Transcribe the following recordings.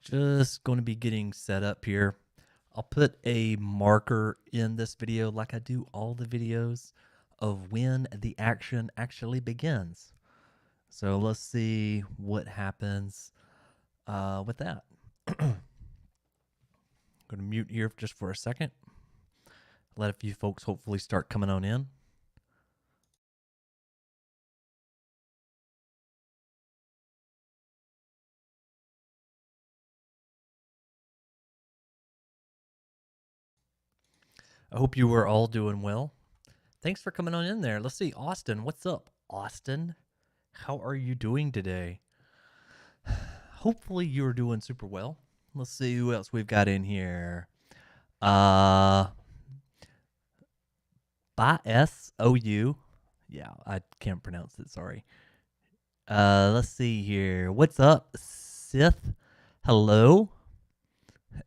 Just going to be getting set up here. I'll put a marker in this video like I do all the videos of when the action actually begins. So let's see what happens with that. I'm going to mute here just for a second. Let a few folks hopefully start coming on in. I hope you are all doing well. Thanks for coming on in there. Let's see, Austin, what's up? Austin, how are you doing today? Hopefully you're doing super well. Let's see who else we've got in here. By S-O-U. Yeah, I can't pronounce it, sorry. Let's see here. What's up, Sith? Hello?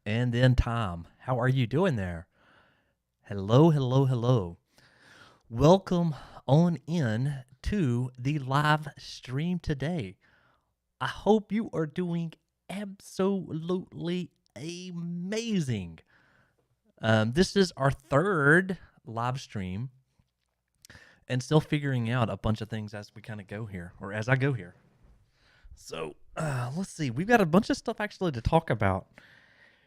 And then Tom. How are you doing there? Hello, hello, hello. Welcome on in to the live stream today. I hope you are doing absolutely amazing. This is our third live stream and still figuring out a bunch of things as we kind of go here, or as I go here. So let's see. We've got a bunch of stuff actually to talk about.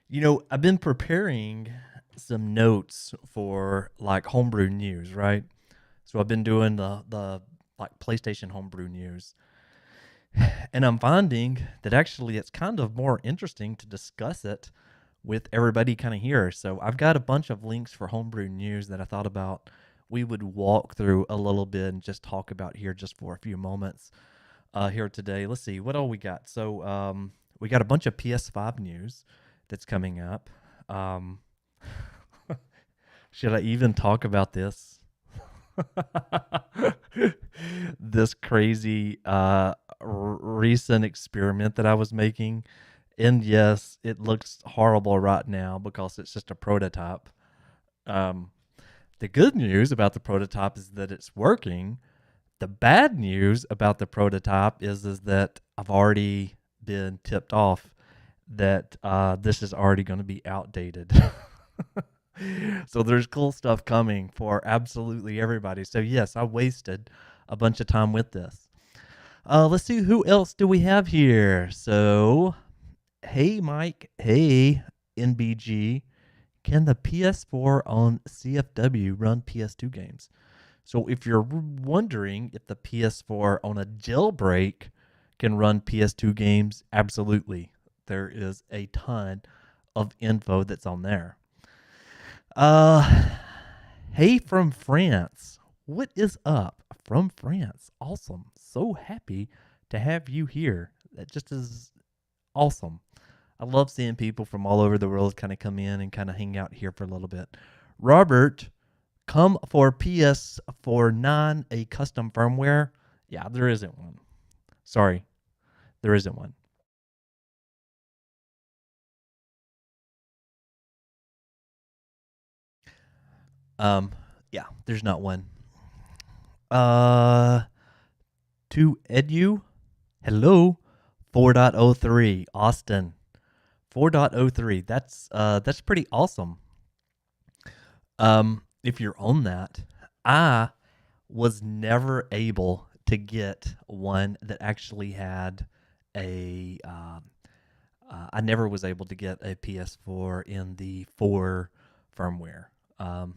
You know, I've been preparing some notes for like homebrew news, right? So I've been doing the like PlayStation homebrew news. And I'm finding that actually it's kind of more interesting to discuss it with everybody kind of here. So I've got a bunch of links for homebrew news that I thought about we would walk through a little bit and just talk about here just for a few moments here today. Let's see, what all we got? So we got a bunch of PS5 news that's coming up. Should I even talk about this? This crazy recent experiment that I was making. And yes, it looks horrible right now because it's just a prototype. The good news about the prototype is that it's working. The bad news about the prototype is that I've already been tipped off that this is already going to be outdated. So there's cool stuff coming for absolutely everybody. So yes, I wasted a bunch of time with this. Let's see, who else do we have here? So, hey Mike, hey NBG, can the PS4 on CFW run PS2 games? So if you're wondering if the PS4 on a jailbreak can run PS2 games, absolutely. There is a ton of info that's on there. Hey from France. What is up from France? Awesome. So happy to have you here. That just is awesome. I love seeing people from all over the world kind of come in and kind of hang out here for a little bit. Robert, come for PS4 9, a custom firmware. Yeah, there isn't one. Sorry, there isn't one. Yeah, there's not one. To Edu, hello, 4.03, Austin, 4.03. That's pretty awesome. If you're on that, I was never able to get one that actually had a. I never was able to get a PS4 in the 4 firmware.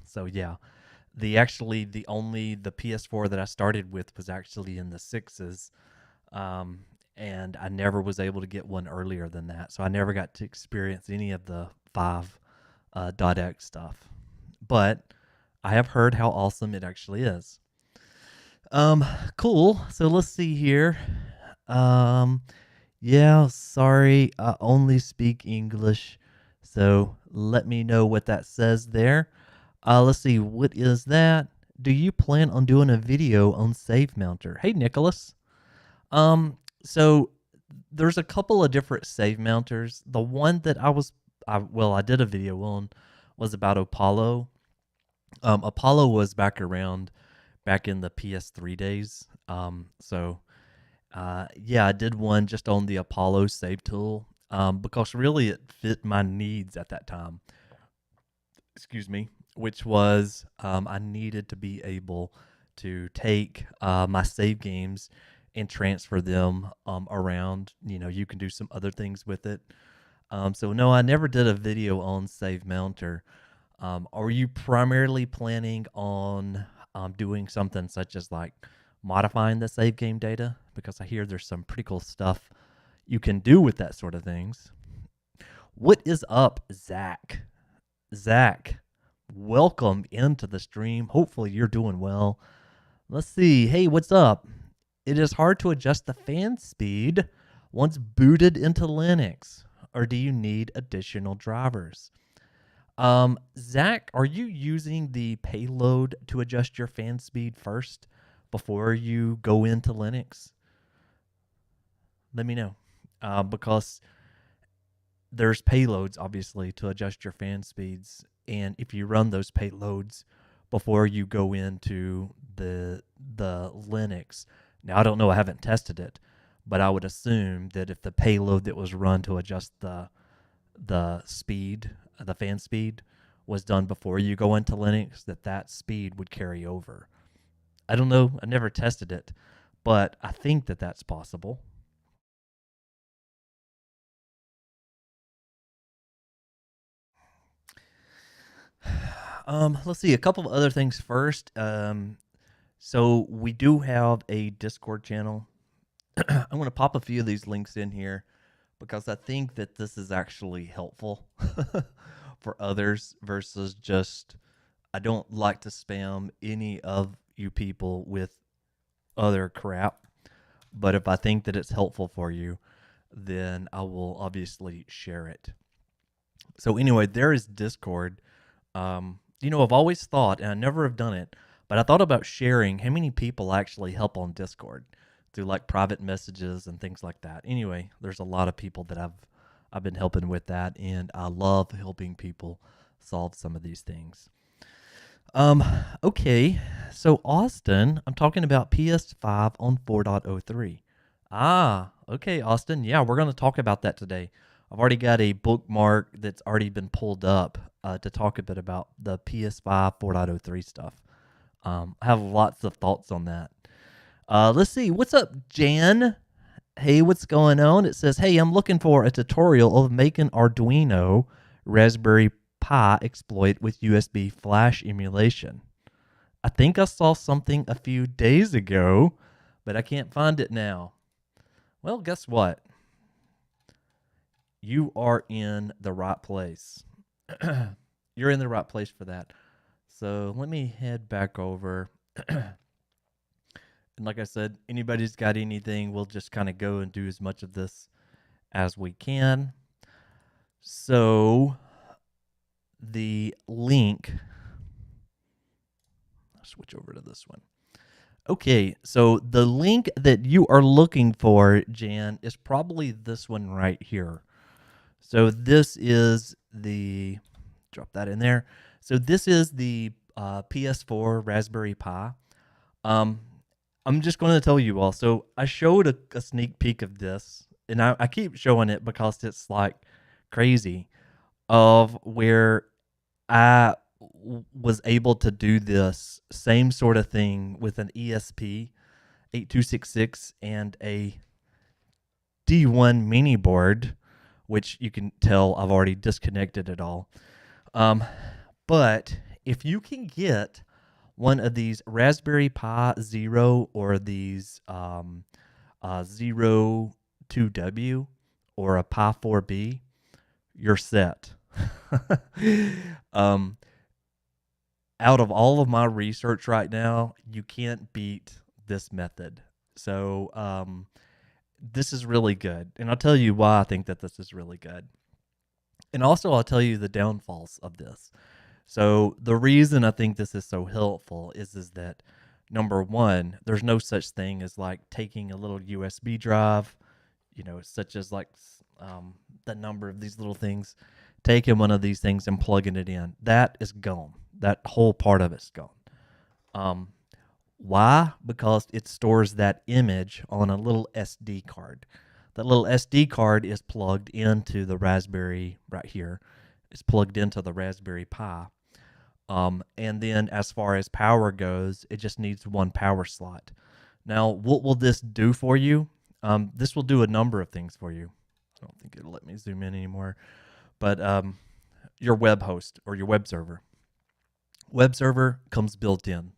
So yeah, the PS4 that I started with was actually in the 6s, and I never was able to get one earlier than that. So I never got to experience any of the 5 .x stuff. But I have heard how awesome it actually is. Cool. So let's see here. Yeah, sorry, I only speak English. So let me know what that says there. Let's see, what is that? Do you plan on doing a video on Save Mounter? Hey, Nicholas. So there's a couple of different Save Mounters. The one that I did a video on was about Apollo. Apollo was back in the PS3 days. Yeah, I did one just on the Apollo save tool. because really it fit my needs at that time. Excuse me, which was I needed to be able to take my save games and transfer them around. You can do some other things with it. So no, I never did a video on Save Mounter. Are you primarily planning on doing something such as like modifying the save game data? Because I hear there's some pretty cool stuff you can do with that sort of things. What is up, Zach? Zach, welcome into the stream. Hopefully you're doing well. Let's see. Hey, what's up? It is hard to adjust the fan speed once booted into Linux, or do you need additional drivers? Zach, are you using the payload to adjust your fan speed first before you go into Linux? Let me know. Because there's payloads, obviously, to adjust your fan speeds. And if you run those payloads before you go into the Linux, now I don't know, I haven't tested it, but I would assume that if the payload that was run to adjust the speed, the fan speed, was done before you go into Linux, that speed would carry over. I don't know. I never tested it, but I think that that's possible. Let's see a couple of other things first. So we do have a Discord channel. I'm going to pop a few of these links in here because I think that this is actually helpful for others versus just, I don't like to spam any of you people with other crap. But if I think that it's helpful for you, then I will obviously share it. So anyway, there is Discord. I've always thought, and I never have done it, but I thought about sharing how many people actually help on Discord through like private messages and things like that. Anyway, there's a lot of people that I've been helping with that, and I love helping people solve some of these things. Okay, so Austin, I'm talking about PS5 on 4.03. Ah, okay, Austin. Yeah, we're going to talk about that today. I've already got a bookmark that's already been pulled up to talk a bit about the PS5 4.03 stuff. I have lots of thoughts on that. Let's see. What's up, Jan? Hey, what's going on? It says, hey, I'm looking for a tutorial of making Arduino Raspberry Pi exploit with USB flash emulation. I think I saw something a few days ago, but I can't find it now. Well, guess what? You are in the right place. You're in the right place for that. So let me head back over. And like I said, anybody's got anything, we'll just kind of go and do as much of this as we can. So the link, I'll switch over to this one. Okay, so the link that you are looking for, Jan, is probably this one right here. So this is the, drop that in there. So this is the PS4 Raspberry Pi. I'm just going to tell you all. So I showed a sneak peek of this, and I keep showing it because it's like crazy of where I was able to do this same sort of thing with an ESP 8266 and a D1 mini board, which you can tell I've already disconnected it all. But if you can get one of these Raspberry Pi Zero or these Zero 2W or a Pi 4B, you're set. Out of all of my research right now, you can't beat this method. So this is really good. And I'll tell you why I think that this is really good. And also I'll tell you the downfalls of this. So the reason I think this is so helpful is that, number one, there's no such thing as like taking a little USB drive, such as like the number of these little things, taking one of these things and plugging it in. That is gone. That whole part of it's gone. Why? Because it stores that image on a little SD card. that little SD card is plugged into the Raspberry right here. It's plugged into the Raspberry Pi. And then as far as power goes, it just needs one power slot. Now, what will this do for you? This will do a number of things for you. I don't think it'll let me zoom in anymore. But your web host or your web server. Web server comes built in.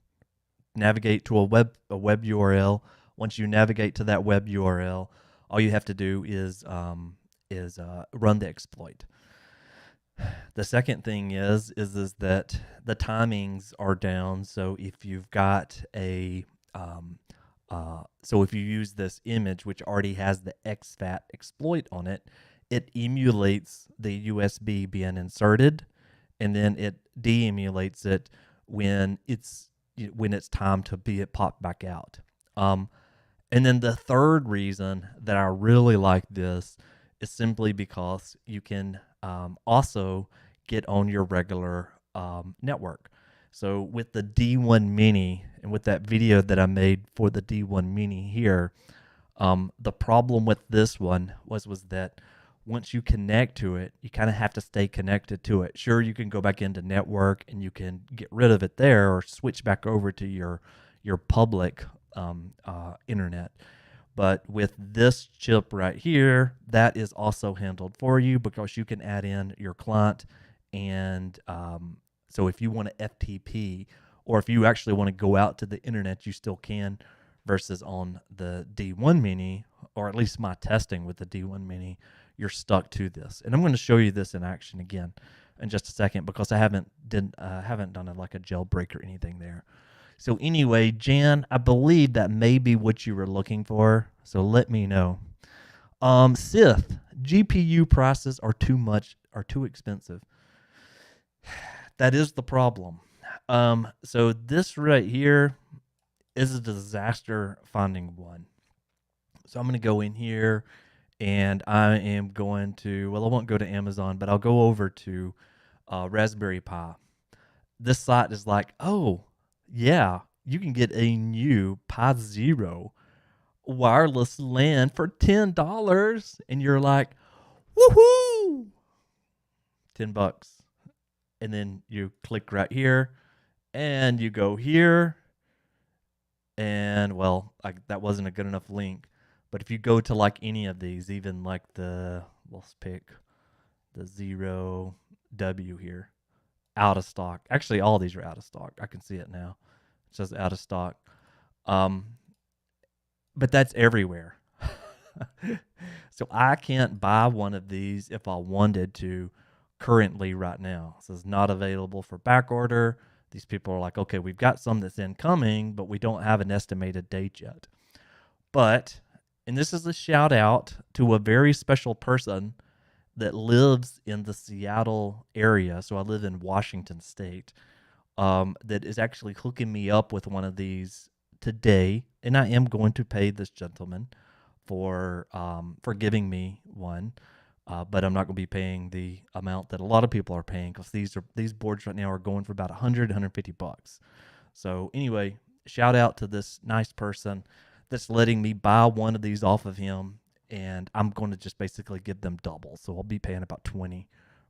Navigate to a web URL. Once you navigate to that web URL, all you have to do is run the exploit. The second thing is that the timings are down. So if you've got so if you use this image, which already has the exFAT exploit on it, it emulates the USB being inserted, and then it de-emulates it when it's time to be it popped back out. And then the third reason that I really like this is simply because you can also get on your regular network. So with the D1 Mini and with that video that I made for the D1 Mini here, the problem with this one was that once you connect to it, you kind of have to stay connected to it. Sure, you can go back into network and you can get rid of it there or switch back over to your public internet. But with this chip right here, that is also handled for you because you can add in your client. And so if you want to FTP or if you actually want to go out to the internet, you still can, versus on the D1 Mini, or at least my testing with the D1 Mini, you're stuck to this. And I'm going to show you this in action again in just a second because I haven't done like a jailbreak or anything there. So anyway, Jan, I believe that may be what you were looking for. So let me know. Sith, GPU prices are too expensive. That is the problem. So this right here is a disaster finding one. So I'm going to go in here and I am going to, well, I won't go to Amazon, but I'll go over to Raspberry Pi. This site is like, oh, yeah, you can get a new Pi Zero wireless LAN for $10. And you're like, woohoo! $10. And then you click right here and you go here. And well, that wasn't a good enough link. But if you go to like any of these, even like let's pick the 0W here, out of stock. Actually, all these are out of stock. I can see it now. It says out of stock. But that's everywhere. So I can't buy one of these if I wanted to currently right now. It says not available for back order. These people are like, okay, we've got some that's incoming, but we don't have an estimated date yet. But, and this is a shout out to a very special person that lives in the Seattle area. So I live in Washington State. That is actually hooking me up with one of these today, and I am going to pay this gentleman for giving me one. But I'm not going to be paying the amount that a lot of people are paying because these boards right now are going for about $150. So anyway, shout out to this nice person that's letting me buy one of these off of him, and I'm going to just basically give them double. So I'll be paying about $20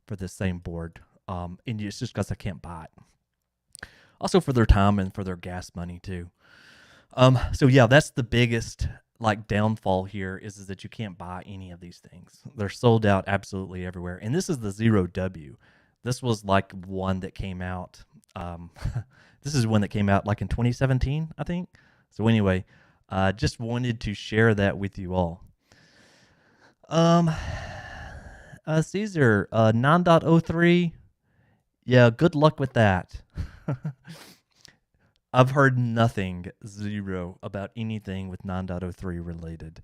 for this same board, and it's just because I can't buy it. Also for their time and for their gas money too. So yeah, that's the biggest downfall here is that you can't buy any of these things. They're sold out absolutely everywhere. And this is the 0W. This was like one that came out. This is one that came out like in 2017, I think. So anyway, just wanted to share that with you all. Caesar, 9.03. Yeah, good luck with that. I've heard nothing, zero, about anything with 9.03 related.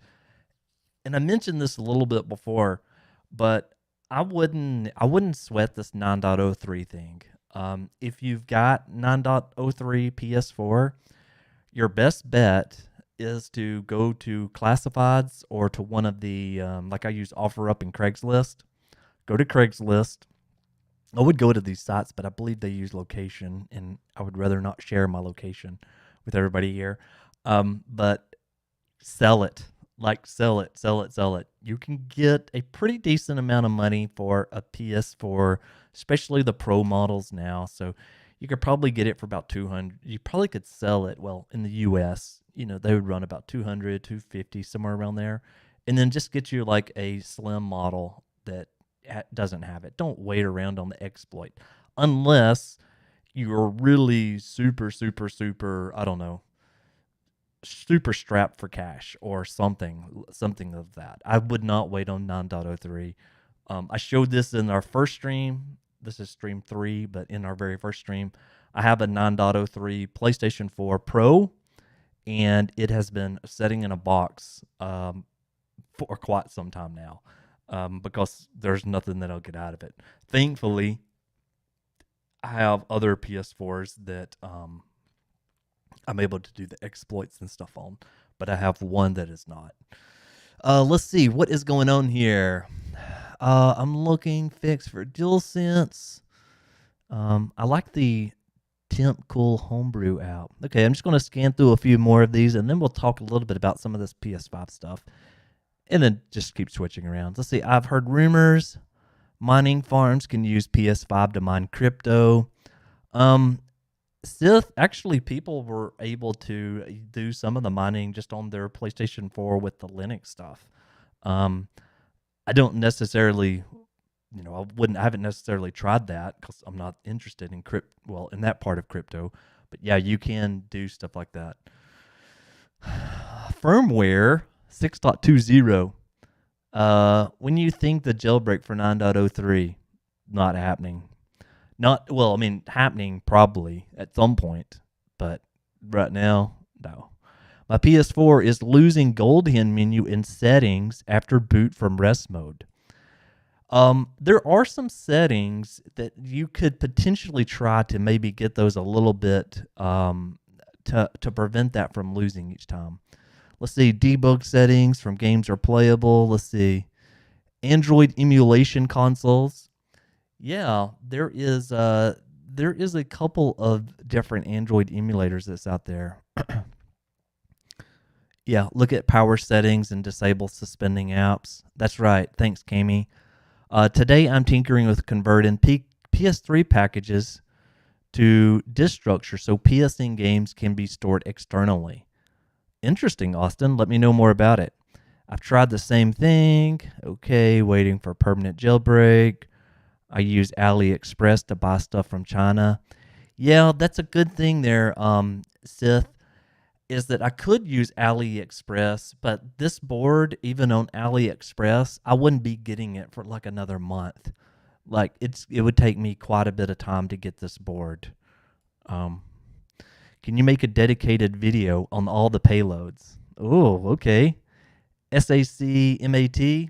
And I mentioned this a little bit before, but I wouldn't sweat this 9.03 thing. If you've got 9.03 PS4, your best bet is to go to classifieds or to one of the, like I use OfferUp and Craigslist. Go to Craigslist. I would go to these sites, but I believe they use location, and I would rather not share my location with everybody here. But sell it. Like sell it, sell it, sell it. You can get a pretty decent amount of money for a PS4, especially the Pro models now. So you could probably get it for about 200. You probably could sell it, well, in the US, they would run about 200, 250, somewhere around there. And then just get you like a slim model that doesn't have it. Don't wait around on the exploit unless you're really super, super, super, I don't know, super strapped for cash or something of that. I would not wait on 9.03. I showed this in our first stream. This is stream 3, but in our very first stream, I have a 9.03 PlayStation 4 Pro, and it has been sitting in a box for quite some time now, because there's nothing that I'll get out of it. Thankfully, I have other PS4s that I'm able to do the exploits and stuff on, but I have one that is not. Let's see what is going on here. I'm looking fix for DualSense. I like the Temp Cool Homebrew app. Okay, I'm just going to scan through a few more of these, and then we'll talk a little bit about some of this PS5 stuff, and then just keep switching around. Let's see. I've heard rumors mining farms can use PS5 to mine crypto. Sith, actually, people were able to do some of the mining just on their PlayStation 4 with the Linux stuff. I don't necessarily, I haven't necessarily tried that because I'm not interested in in that part of crypto. But yeah, you can do stuff like that. Firmware 6.20. When you think the jailbreak for 9.03, not happening. Happening probably at some point, but right now, no. My PS4 is losing GoldHEN menu in settings after boot from rest mode. There are some settings that you could potentially try to maybe get those a little bit to prevent that from losing each time. Let's see, debug settings from games are playable. Let's see, Android emulation consoles. Yeah, there is a couple of different Android emulators that's out there. Yeah, look at power settings and disable suspending apps. That's right. Thanks, Kami. Today I'm tinkering with converting PS3 packages to disk structure so PSN games can be stored externally. Interesting, Austin. Let me know more about it. I've tried the same thing. Okay, waiting for permanent jailbreak. I use AliExpress to buy stuff from China. Yeah, that's a good thing there, Sith, is that I could use AliExpress, but this board, even on AliExpress, I wouldn't be getting it for like another month. Like it would take me quite a bit of time to get this board. Can you make a dedicated video on all the payloads? Oh, okay. SAC MAT.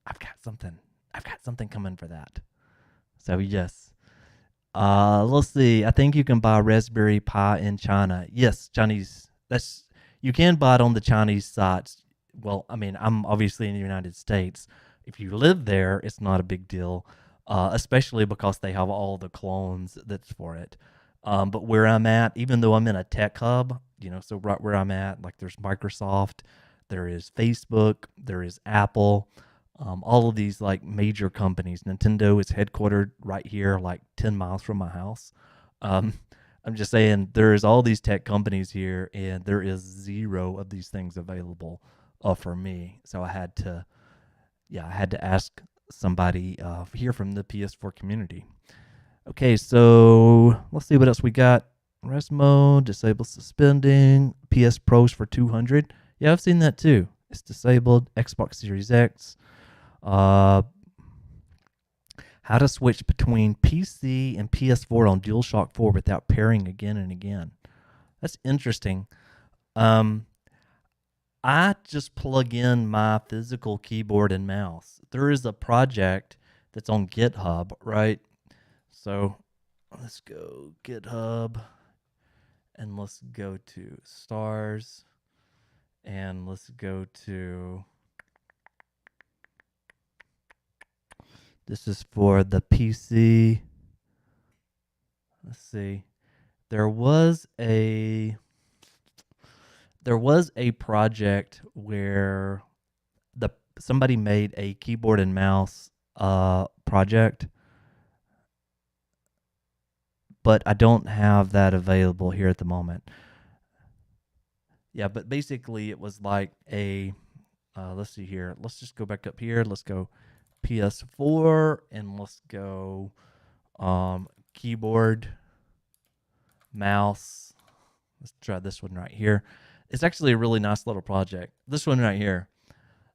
I've got something coming for that. So yes. Let's see. I think you can buy Raspberry Pi in China. Yes, Chinese. You can buy it on the Chinese sites. Well, I'm obviously in the United States. If you live there, it's not a big deal, especially because they have all the clones that's for it. But where I'm at, even though I'm in a tech hub, so right where I'm at, like there's Microsoft, there is Facebook, there is Apple. All of these like major companies. Nintendo is headquartered right here, like 10 miles from my house. I'm just saying there's all these tech companies here, and there is zero of these things available for me. So I had to ask somebody here from the PS4 community. Okay, so let's see what else we got. Rest mode, disable suspending, PS Pros for 200. Yeah, I've seen that too. It's disabled. Xbox Series X. How to switch between PC and PS4 on DualShock 4 without pairing again and again. That's interesting. I just plug in my physical keyboard and mouse. There is a project that's on GitHub, right? So let's go GitHub and let's go to stars and let's go to, this is for the PC. Let's see. There was a there was a project where somebody made a keyboard and mouse project, but I don't have that available here at the moment. Yeah, but basically it was like a let's see here. Let's just go back up here. Let's go PS4 and let's go keyboard, mouse. Let's try this one right here. It's actually a really nice little project. This one right here.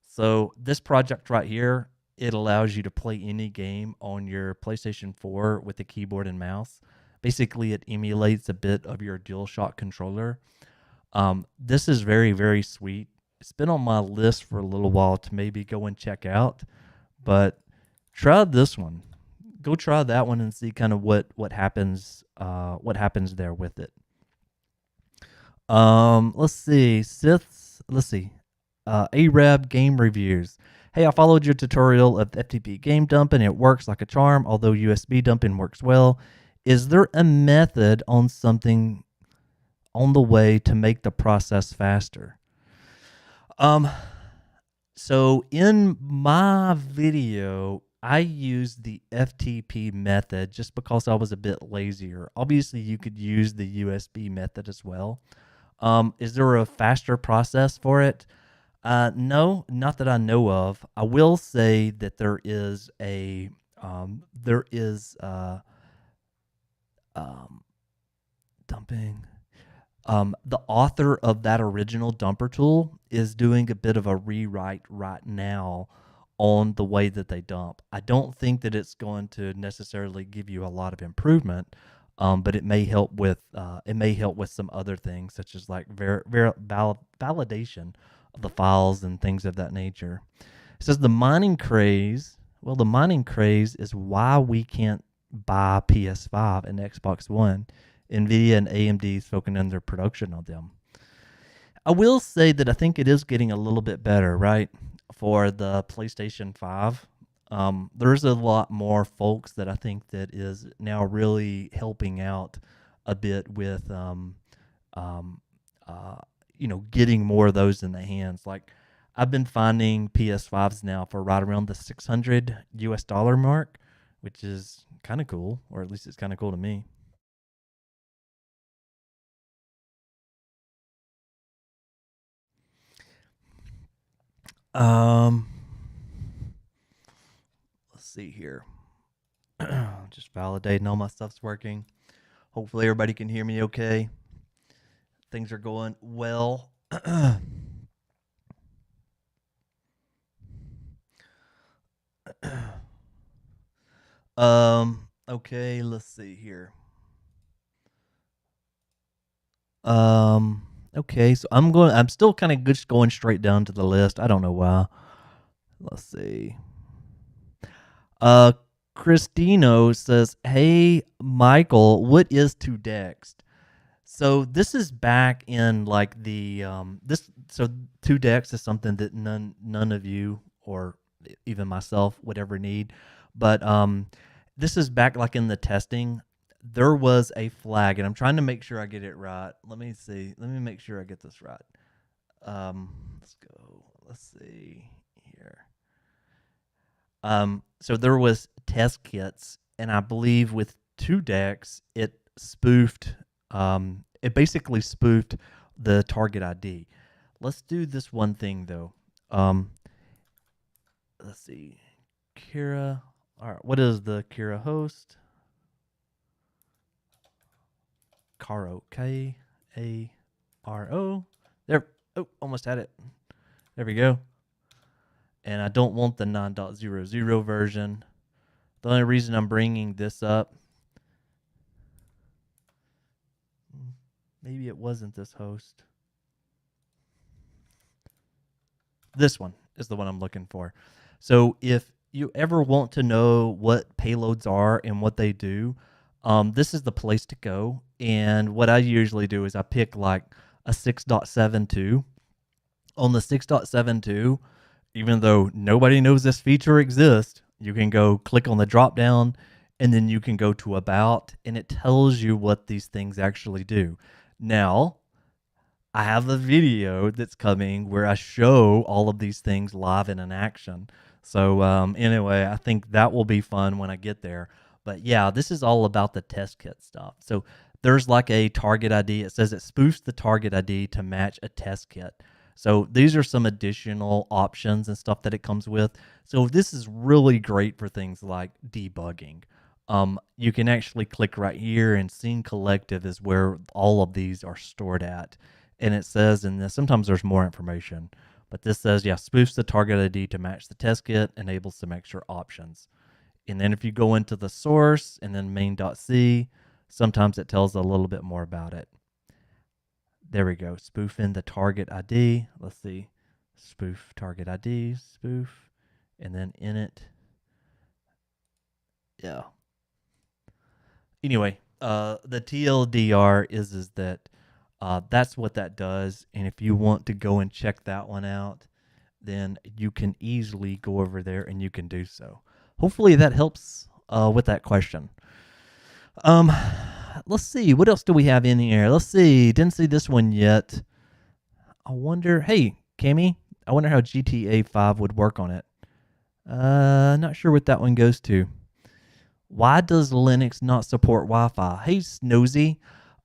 So this project right here, it allows you to play any game on your PlayStation 4 with the keyboard and mouse. Basically, it emulates a bit of your DualShock controller. This is very, very sweet. It's been on my list for a little while to maybe go and check out, but try this one. Go try that one and see kind of what happens there with it. Let's see. Let's see. Arab game reviews. Hey, I followed your tutorial of FTP game dumping. It works like a charm, although USB dumping works well. Is there a method on something on the way to make the process faster? So in my video, I used the FTP method just because I was a bit lazier. Obviously, you could use the USB method as well. Is there a faster process for it? No, not that I know of. I will say that there is dumping. The author of that original dumper tool is doing a bit of a rewrite right now on the way that they dump. I don't think that it's going to necessarily give you a lot of improvement, but it may help with some other things such as like validation of the files and things of that nature. It says the mining craze. Well, the mining craze is why we can't buy PS5 and Xbox One. NVIDIA and AMD is focusing on their production on them. I will say that I think it is getting a little bit better, right? For the PlayStation 5. There's a lot more folks that I think that is now really helping out a bit with, getting more of those in the hands. Like I've been finding PS5s now for right around the $600 mark, which is kind of cool, or at least it's kind of cool to me. Let's see here. Just validating all my stuff's working. Hopefully everybody can hear me okay. Things are going well. Okay, let's see here. Okay, so I'm still kind of just going straight down to the list. I don't know why. Let's see. Christino says, "Hey, Michael, what is 2Dex?" So this is back in like the this. So 2Dex is something that none of you or even myself would ever need, but this is back like in the testing. There was a flag, and I'm trying to make sure I get it right. Let me see. Let me make sure I get this right. Let's go. Let's see here. So there was test kits, and I believe with 2Dex, it spoofed. It basically spoofed the target ID. Let's do this one thing though. Let's see, Kira. All right, what is the Kira host? Caro, K-A-R-O. There. Oh, almost had it. There we go. And I don't want the 9.00 version. The only reason I'm bringing this up, maybe it wasn't this host. This one is the one I'm looking for. So if you ever want to know what payloads are and what they do, this is the place to go. And what I usually do is I pick like a 6.72. On the 6.72, even though nobody knows this feature exists, you can go click on the drop down and then you can go to about, and it tells you what these things actually do. Now, I have a video that's coming where I show all of these things live and in action. So anyway, I think that will be fun when I get there. But yeah, this is all about the test kit stuff. So there's like a target ID. It says it spoofs the target ID to match a test kit. So these are some additional options and stuff that it comes with. So this is really great for things like debugging. You can actually click right here, and Scene Collective is where all of these are stored at. And it says in this, sometimes there's more information, but this says, yeah, spoofs the target ID to match the test kit, enables some extra options. And then if you go into the source and then main.c, sometimes it tells a little bit more about it. There we go, spoofing the target ID. Let's see, spoof target ID, spoof, and then init. Yeah. Anyway, the TLDR is that that's what that does. And if you want to go and check that one out, then you can easily go over there and you can do so. Hopefully that helps with that question. Let's see. What else do we have in here? Let's see. Didn't see this one yet. I wonder. Hey, Cammy, I wonder how GTA 5 would work on it. Not sure what that one goes to. Why does Linux not support Wi-Fi? Hey, Snozy.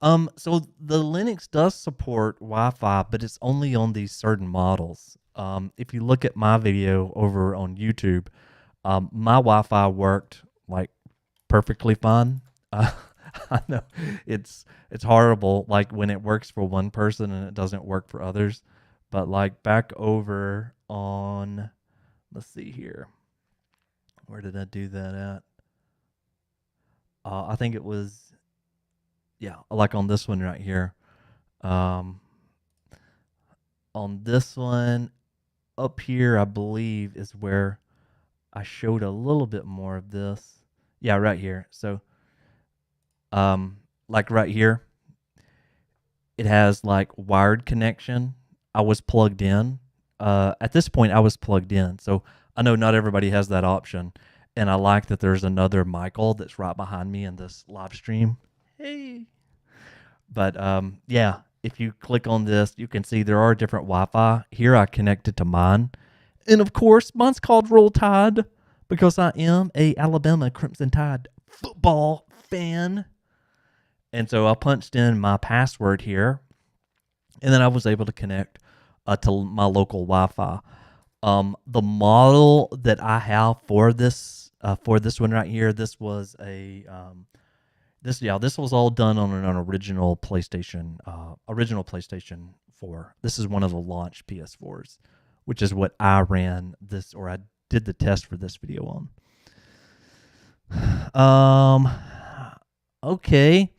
So the Linux does support Wi-Fi, but it's only on these certain models. If you look at my video over on YouTube, my Wi-Fi worked like perfectly fine. I know it's horrible, like when it works for one person and it doesn't work for others. But like back over on, let's see here, where did I do that at? I think it was, yeah, like on this one right here. On this one up here, I believe is where I showed a little bit more of this. Yeah, right here. So, like right here, it has like wired connection. I was plugged in. At this point, I was plugged in. So I know not everybody has that option. And I like that there's another Michael that's right behind me in this live stream. Hey. But yeah, if you click on this, you can see there are different Wi-Fi. Here I connected to mine. And of course, mine's called Roll Tide because I am a Alabama Crimson Tide football fan. And so I punched in my password here, and then I was able to connect to my local Wi-Fi. The model that I have for this one right here, this was a this was all done on an original PlayStation 4. This is one of the launch PS4s, which is what I ran this, or I did the test for this video on. Okay.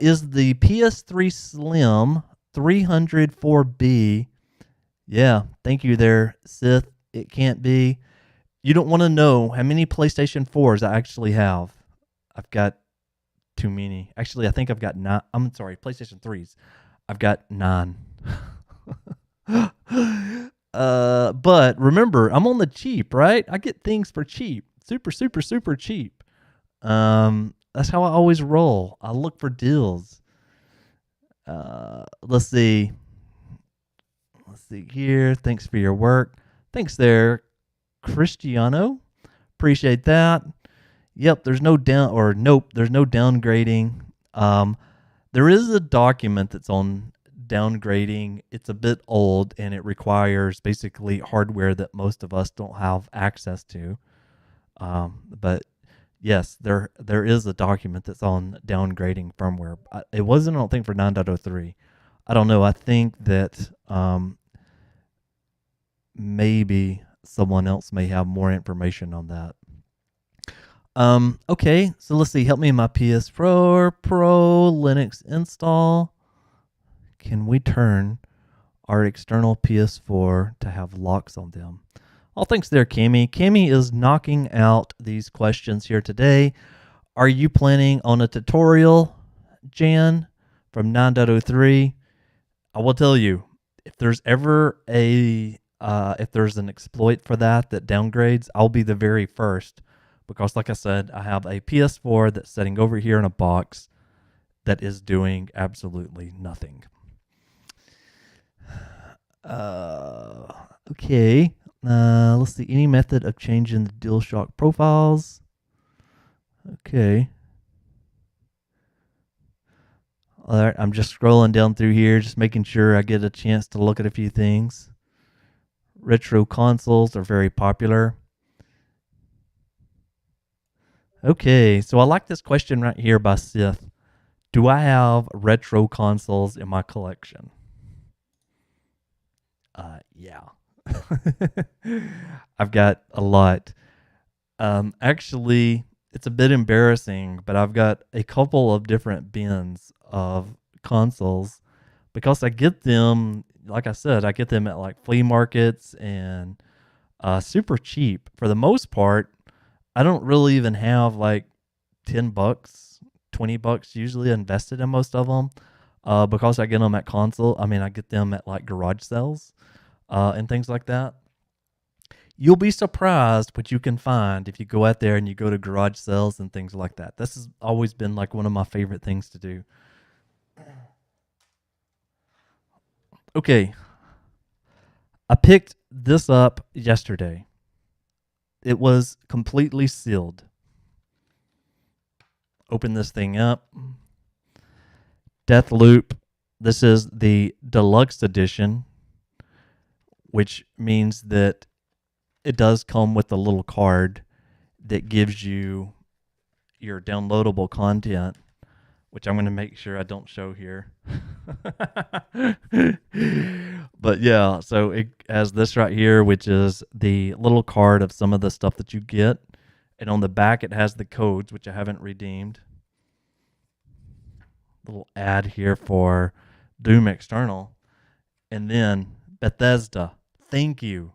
Is the PS3 Slim 304B? Yeah, thank you there, Sith. It can't be. You don't want to know how many PlayStation 4s I actually have. I've got too many. Actually, I think I've got 9. I'm sorry, PlayStation 3s. I've got 9. But remember, I'm on the cheap, right? I get things for cheap. Super, super, super cheap. That's how I always roll. I look for deals. Let's see. Let's see here. Thanks for your work. Thanks there, Cristiano. Appreciate that. Yep, there's no there's no downgrading. There is a document that's on downgrading. It's a bit old and it requires basically hardware that most of us don't have access to. But yes, there is a document that's on downgrading firmware. It wasn't, I don't think, for 9.03. I don't know. I think that maybe someone else may have more information on that. Okay, so let's see. Help me in my PS4 Pro Linux install. Can we turn our external PS4 to have locks on them? Oh, thanks there, Cammy. Cammy is knocking out these questions here today. Are you planning on a tutorial, Jan, from 9.03? I will tell you, if there's ever if there's an exploit for that downgrades, I'll be the very first. Because like I said, I have a PS4 that's sitting over here in a box that is doing absolutely nothing. Okay. Let's see. Any method of changing the DualShock profiles. Okay. All right. I'm just scrolling down through here, just making sure I get a chance to look at a few things. Retro consoles are very popular. Okay. So I like this question right here by Sith. Do I have retro consoles in my collection? Yeah. I've got a lot. Actually, it's a bit embarrassing, but I've got a couple of different bins of consoles because I get them, like I said, I get them at like flea markets and super cheap. For the most part, I don't really even have like $10, $20 usually invested in most of them because I get them at I get them at like garage sales and things like that. You'll be surprised what you can find if you go out there and you go to garage sales and things like that. This has always been like one of my favorite things to do. Okay, I picked this up yesterday. It was completely sealed. Open this thing up. Deathloop. This is the deluxe edition, which means that it does come with a little card that gives you your downloadable content, which I'm going to make sure I don't show here. But yeah, so it has this right here, which is the little card of some of the stuff that you get. And on the back, it has the codes, which I haven't redeemed. Little ad here for Doom External. And then Bethesda, thank you.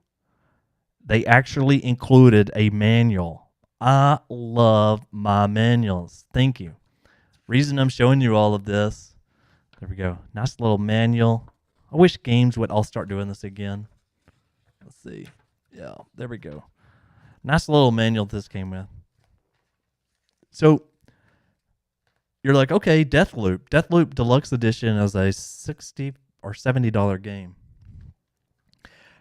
They actually included a manual. I love my manuals. Thank you. Reason I'm showing you all of this. There we go. Nice little manual. I wish games would all start doing this again. Let's see. Yeah, there we go. Nice little manual this came with. So you're like, okay, Deathloop. Deathloop Deluxe Edition is a $60 or $70 game.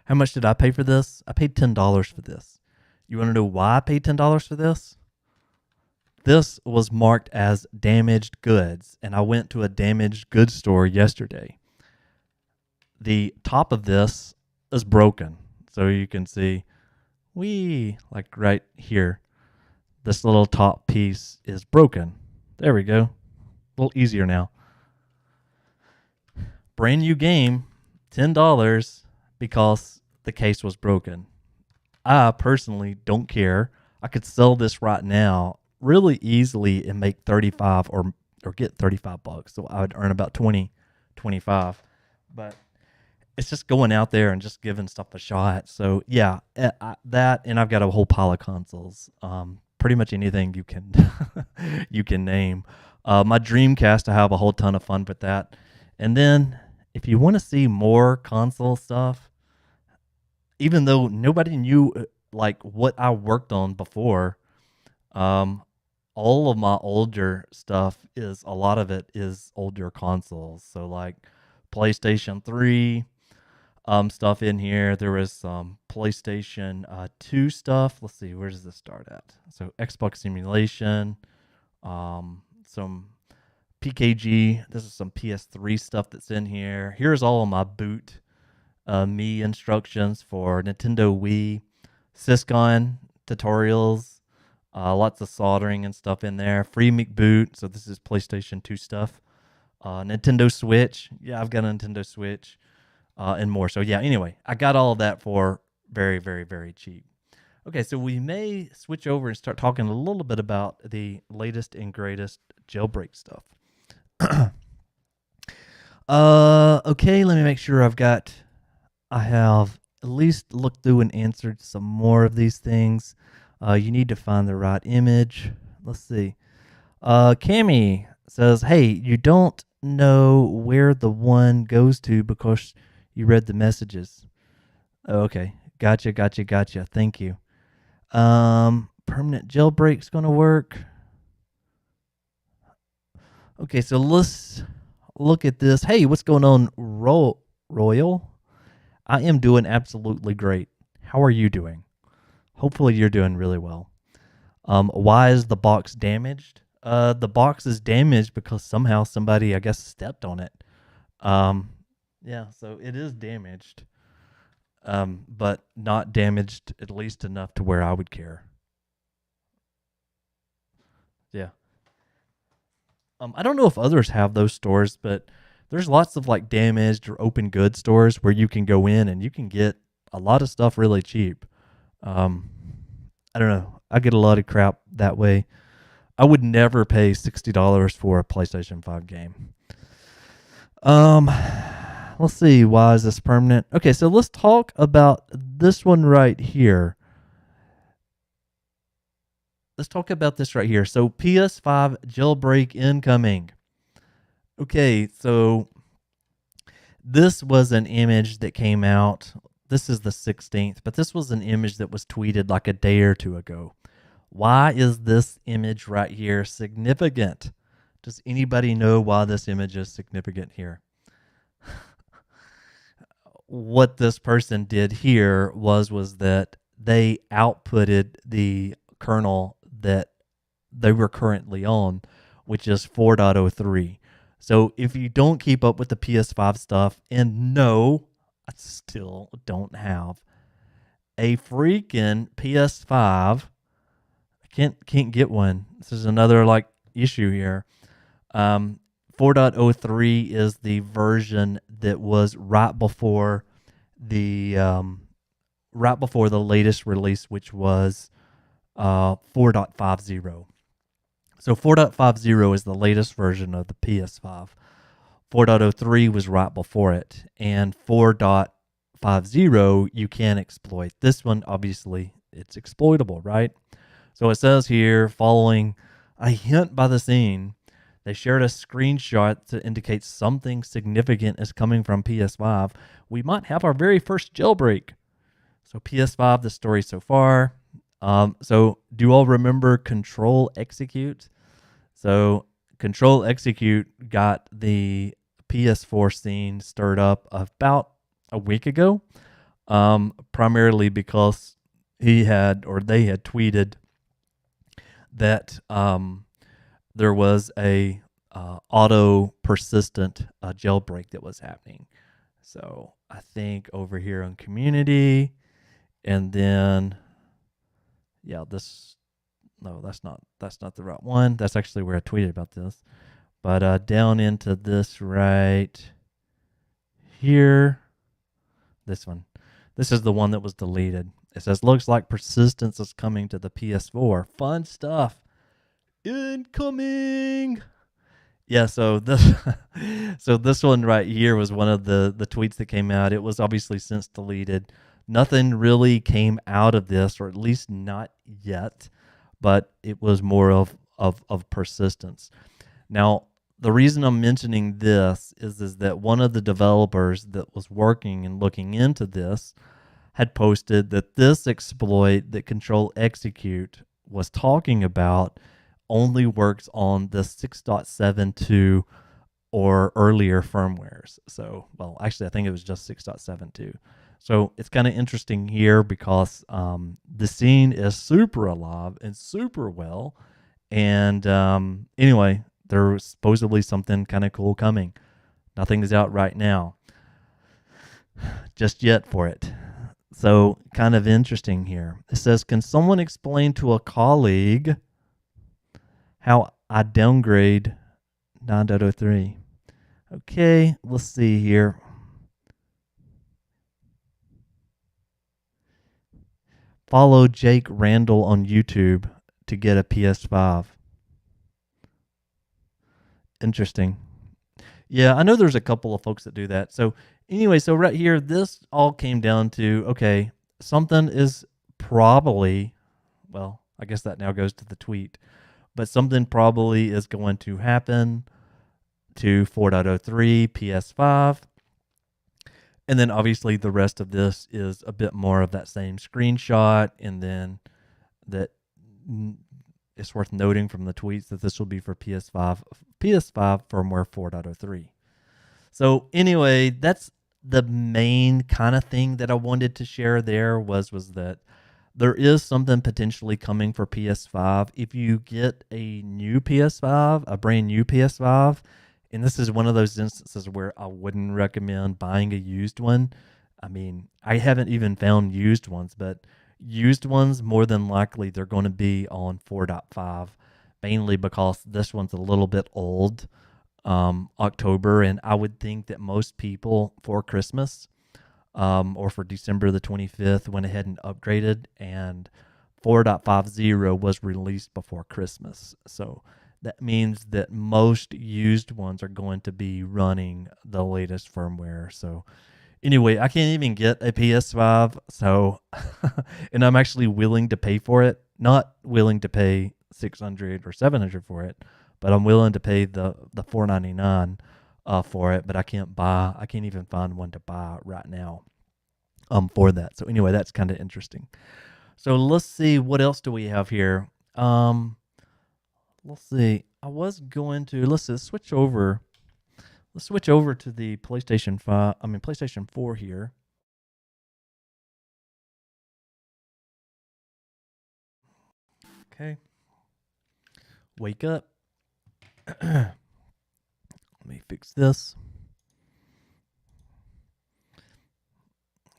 How much did I pay for this? I paid $10 for this. You want to know why I paid $10 for this? This was marked as damaged goods, and I went to a damaged goods store yesterday. The top of this is broken. So you can see, like right here, this little top piece is broken. There we go. A little easier now. Brand new game, $10 because the case was broken. I personally don't care. I could sell this right now really easily and make 35 or get $35. So I would earn about 20, 25. But it's just going out there and just giving stuff a shot. So yeah, that, and I've got a whole pile of consoles. Pretty much anything you can you can name. My Dreamcast, I have a whole ton of fun with that. And then if you want to see more console stuff, even though nobody knew like what I worked on before, all of my older stuff is, a lot of it is older consoles. So like PlayStation 3 stuff in here. There was some PlayStation 2 stuff. Let's see, where does this start at? So Xbox simulation, some PKG. This is some PS3 stuff that's in here. Here's all of my boot me instructions for Nintendo Wii, Syscon tutorials, lots of soldering and stuff in there. Free McBoot. So this is PlayStation 2 stuff. Nintendo Switch. Yeah, I've got a Nintendo Switch. And more. So yeah, anyway, I got all of that for very, very, very cheap. Okay, so we may switch over and start talking a little bit about the latest and greatest jailbreak stuff. Okay, let me make sure I have at least looked through and answered some more of these things. You need to find the right image. Let's see. Cammy says, hey, you don't know where the one goes to because you read the messages. Oh, okay. Gotcha. Thank you. Permanent jailbreak's going to work. Okay, so let's look at this. Hey, what's going on, Royal. I am doing absolutely great. How are you doing? Hopefully you're doing really well. Why is the box damaged? The box is damaged because somehow somebody, I guess, stepped on it. Yeah, so it is damaged, but not damaged at least enough to where I would care. Yeah. I don't know if others have those stores, but there's lots of like damaged or open goods stores where you can go in and you can get a lot of stuff really cheap. Um, I don't know. I get a lot of crap that way. I would never pay $60 for a PlayStation 5 game. Um, let's see. Why is this permanent? Okay, so let's talk about this one right here. Let's talk about this right here. So PS5 jailbreak incoming. Okay, so this was an image that came out. This is the 16th, but this was an image that was tweeted like a day or two ago. Why is this image right here significant? Does anybody know why this image is significant here? What this person did here was that they outputted the kernel that they were currently on, which is 4.03. So if you don't keep up with the PS5 stuff, and no, I still don't have a freaking PS5. I can't get one. This is another like issue here. 4.03 is the version that was right before the latest release, which was 4.50. So 4.50 is the latest version of the PS5. 4.03 was right before it, and 4.50 you can exploit. This one, obviously, it's exploitable, right? So it says here, following a hint by the scene, they shared a screenshot to indicate something significant is coming from PS5. We might have our very first jailbreak. So PS5, the story so far. So do you all remember Control Execute? So Control Execute got the PS4 scene stirred up about a week ago, primarily because they had tweeted that there was a auto persistent jailbreak that was happening. So I think over here on community, and then that's not the right one. That's actually where I tweeted about this. But down into this right here, this one. This is the one that was deleted. It says, looks like persistence is coming to the PS4. Fun stuff. Incoming. Yeah, so this one right here was one of the tweets that came out. It was obviously since deleted. Nothing really came out of this, or at least not yet, but it was more of persistence. Now, the reason I'm mentioning this is that one of the developers that was working and looking into this had posted that this exploit that Control Execute was talking about only works on the 6.72 or earlier firmwares. So, well, actually, I think it was just 6.72. So it's kind of interesting here because the scene is super alive and super well. And anyway, there's supposedly something kind of cool coming. Nothing is out right now just yet for it. So kind of interesting here. It says, can someone explain to a colleague how I downgrade 9.03? Okay, let's see here. Follow Jake Randall on YouTube to get a PS5. Interesting. Yeah, I know there's a couple of folks that do that. So anyway, so right here, this all came down to, okay, something is probably, well, I guess that now goes to the tweet, but something probably is going to happen to 4.03 PS5. And then obviously the rest of this is a bit more of that same screenshot. And then that it's worth noting from the tweets that this will be for PS5 firmware 4.03. So anyway, that's the main kind of thing that I wanted to share there was that there is something potentially coming for PS5. If you get a new PS5, a brand new PS5, and this is one of those instances where I wouldn't recommend buying a used one. I mean, I haven't even found used ones, but used ones, more than likely, they're going to be on 4.5, mainly because this one's a little bit old, October, and I would think that most people for Christmas or for December the 25th went ahead and upgraded, and 4.50 was released before Christmas. So that means that most used ones are going to be running the latest firmware. So anyway, I can't even get a PS5, so and I'm actually willing to pay for it. Not willing to pay 600 or 700 for it, but I'm willing to pay the 499 for it. But I can't even find one to buy right now for that. So anyway, that's kind of interesting. So let's see, what else do we have here? Let's see. Let's switch over. Let's switch over to the PlayStation 4 here. Okay. Wake up. Let me fix this.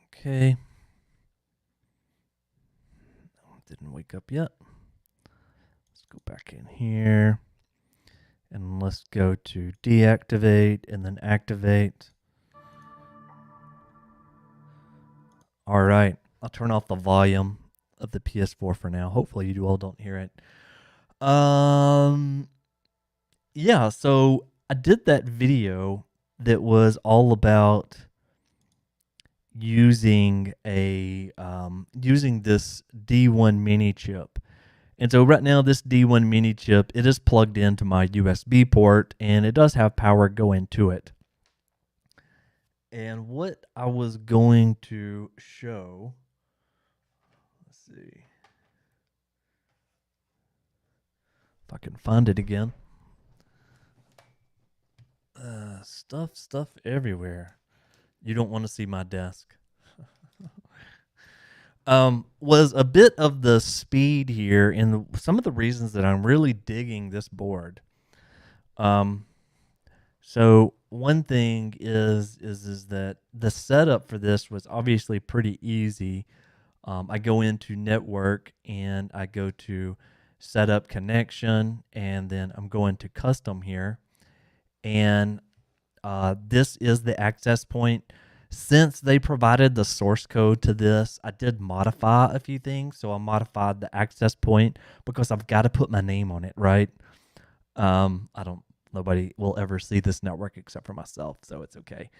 Okay. Didn't wake up yet. Let's go back in here. And let's go to deactivate and then activate. All right. I'll turn off the volume of the PS4 for now. Hopefully you all don't hear it. Yeah, so I did that video that was all about using this D1 mini chip. And so right now this D1 mini chip, it is plugged into my USB port and it does have power going to it. And what I was going to show, let's see if I can find it again. Stuff everywhere. You don't want to see my desk. Was a bit of the speed here and some of the reasons that I'm really digging this board. So one thing is that the setup for this was obviously pretty easy. I go into network and I go to setup connection, and then I'm going to custom here. And this is the access point. Since they provided the source code to this, I did modify a few things. So I modified the access point because I've got to put my name on it, right? Nobody will ever see this network except for myself, so it's okay.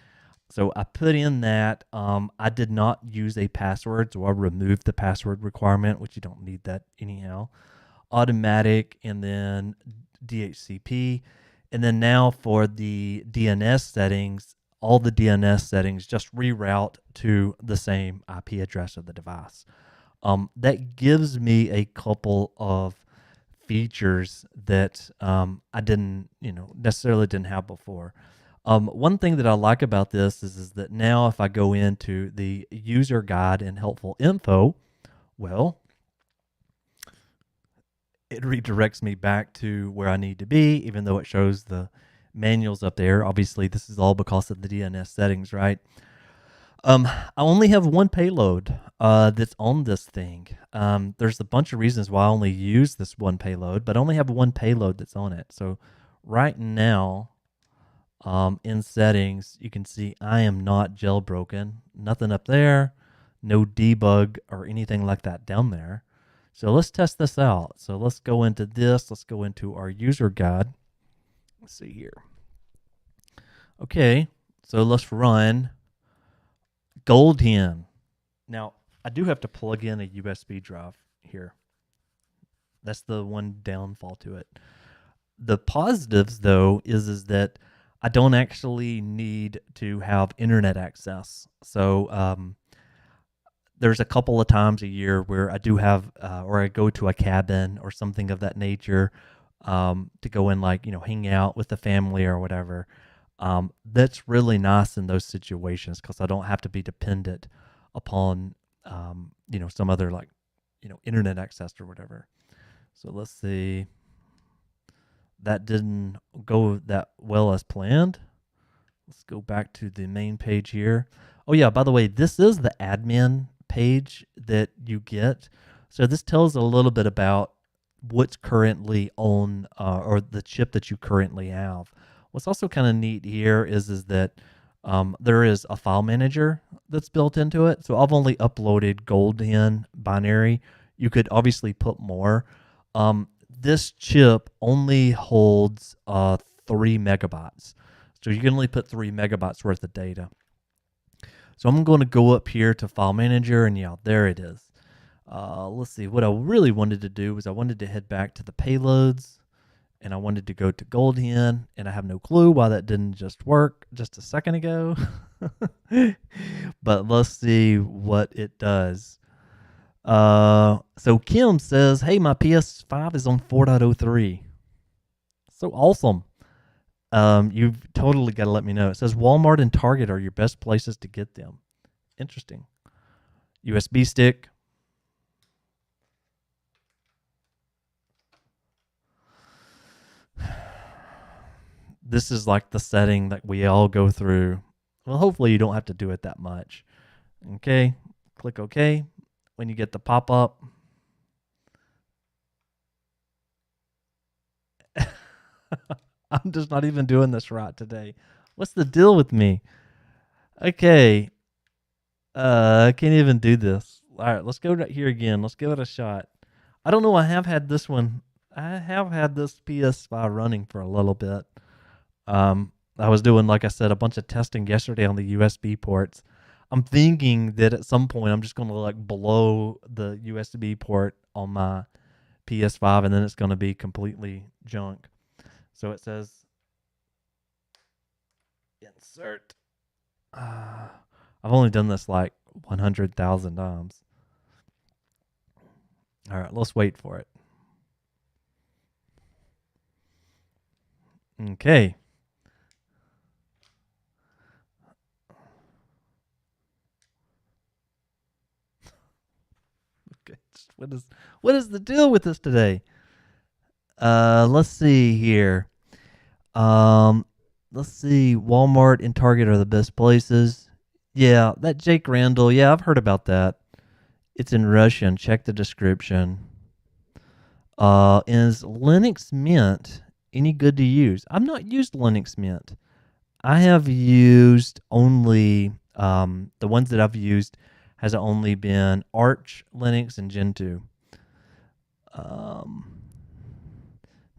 So I put in that. I did not use a password, so I removed the password requirement, which you don't need that anyhow. Automatic, and then DHCP. And then now for the DNS settings, all the DNS settings just reroute to the same IP address of the device. That gives me a couple of features that I didn't, necessarily didn't have before. One thing that I like about this is that now if I go into the user guide and helpful info, well, it redirects me back to where I need to be, even though it shows the manuals up there. Obviously, this is all because of the DNS settings, right? I only have one payload that's on this thing. There's a bunch of reasons why I only use this one payload, but I only have one payload that's on it. So right now, in settings, you can see I am not jailbroken. Nothing up there, no debug or anything like that down there. So let's test this out. So let's go into this. Let's go into our user guide. Let's see here. Okay, so let's run GoldHEN. Now, I do have to plug in a USB drive here. That's the one downfall to it. The positives, though, is that I don't actually need to have internet access. So there's a couple of times a year where I do have, or I go to a cabin or something of that nature to go and hang out with the family or whatever. That's really nice in those situations because I don't have to be dependent upon, some other like, internet access or whatever. So let's see. That didn't go that well as planned. Let's go back to the main page here. Oh, yeah, by the way, this is the admin page that you get. So this tells a little bit about what's currently on or the chip that you currently have. What's also kind of neat here is that there is a file manager that's built into it. So I've only uploaded GoldHEN binary. You could obviously put more. This chip only holds 3 megabytes. So you can only put 3 megabytes worth of data. So I'm going to go up here to File Manager, and yeah, there it is. Let's see. What I really wanted to do was I wanted to head back to the payloads, and I wanted to go to GoldHEN, and I have no clue why that didn't just work just a second ago. But let's see what it does. So Kim says, hey, my PS5 is on 4.03. So awesome. You've totally got to let me know. It says Walmart and Target are your best places to get them. Interesting. USB stick. This is like the setting that we all go through. Well, hopefully you don't have to do it that much. Okay. Click OK. When you get the pop-up. I'm just not even doing this right today. What's the deal with me? Okay. I can't even do this. All right, let's go right here again. Let's give it a shot. I don't know. I have had this PS5 running for a little bit. I was doing, like I said, a bunch of testing yesterday on the USB ports. I'm thinking that at some point I'm just going to like blow the USB port on my PS5 and then it's going to be completely junk. So it says insert. I've only done this like 100,000 times. All right, let's wait for it. Okay. Okay. What is the deal with this today? Let's see here. Let's see. Walmart and Target are the best places. Yeah, that Jake Randall. Yeah, I've heard about that. It's in Russian. Check the description. Is Linux Mint any good to use? I've not used Linux Mint. I have used only the ones that I've used has only been Arch Linux and Gentoo.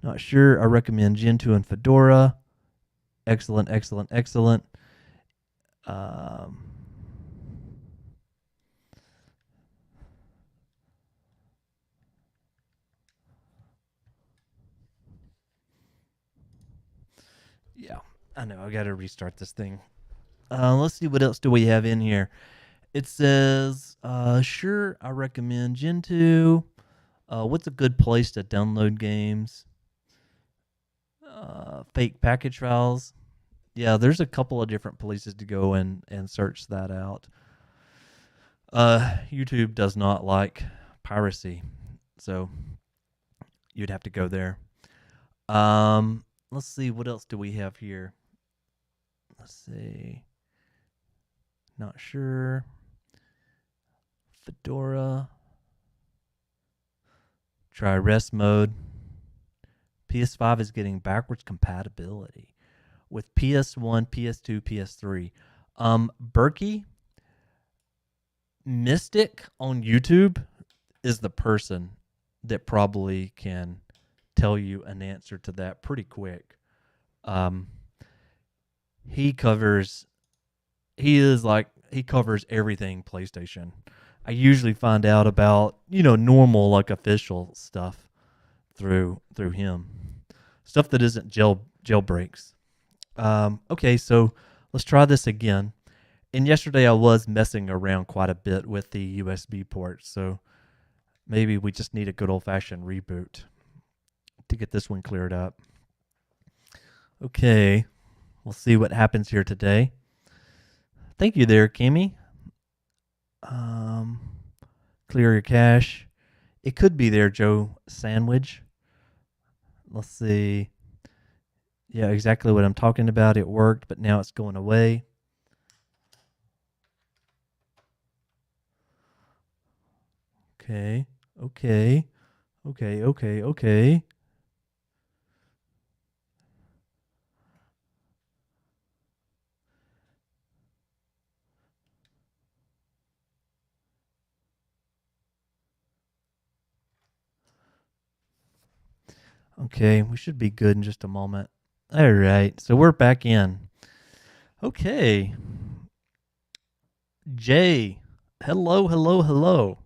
Not sure. I recommend Gentoo and Fedora. Excellent, excellent, excellent. Yeah, I know. I got to restart this thing. Let's see what else do we have in here. It says, sure, I recommend Gentoo. What's a good place to download games? Fake package files. Yeah, there's a couple of different places to go and search that out. YouTube does not like piracy, so you'd have to go there. Let's see, what else do we have here? Let's see. Not sure. Fedora. Try rest mode. PS5 is getting backwards compatibility with PS1, PS2, PS3. Berkey Mystic on YouTube is the person that probably can tell you an answer to that pretty quick. He covers everything PlayStation. I usually find out about, normal like official stuff through him. Stuff that isn't jailbreaks. Okay, so let's try this again. And yesterday I was messing around quite a bit with the USB port, so maybe we just need a good old-fashioned reboot to get this one cleared up. Okay, We'll see what happens here today. Thank you there, Kimmy. Clear your cache. It could be there, Joe Sandwich. Let's see. Yeah, exactly what I'm talking about. It worked, but now it's going away. Okay. Okay. Okay. Okay. Okay. Okay, we should be good in just a moment. All right, so we're back in. Okay. Jay, hello, hello, hello.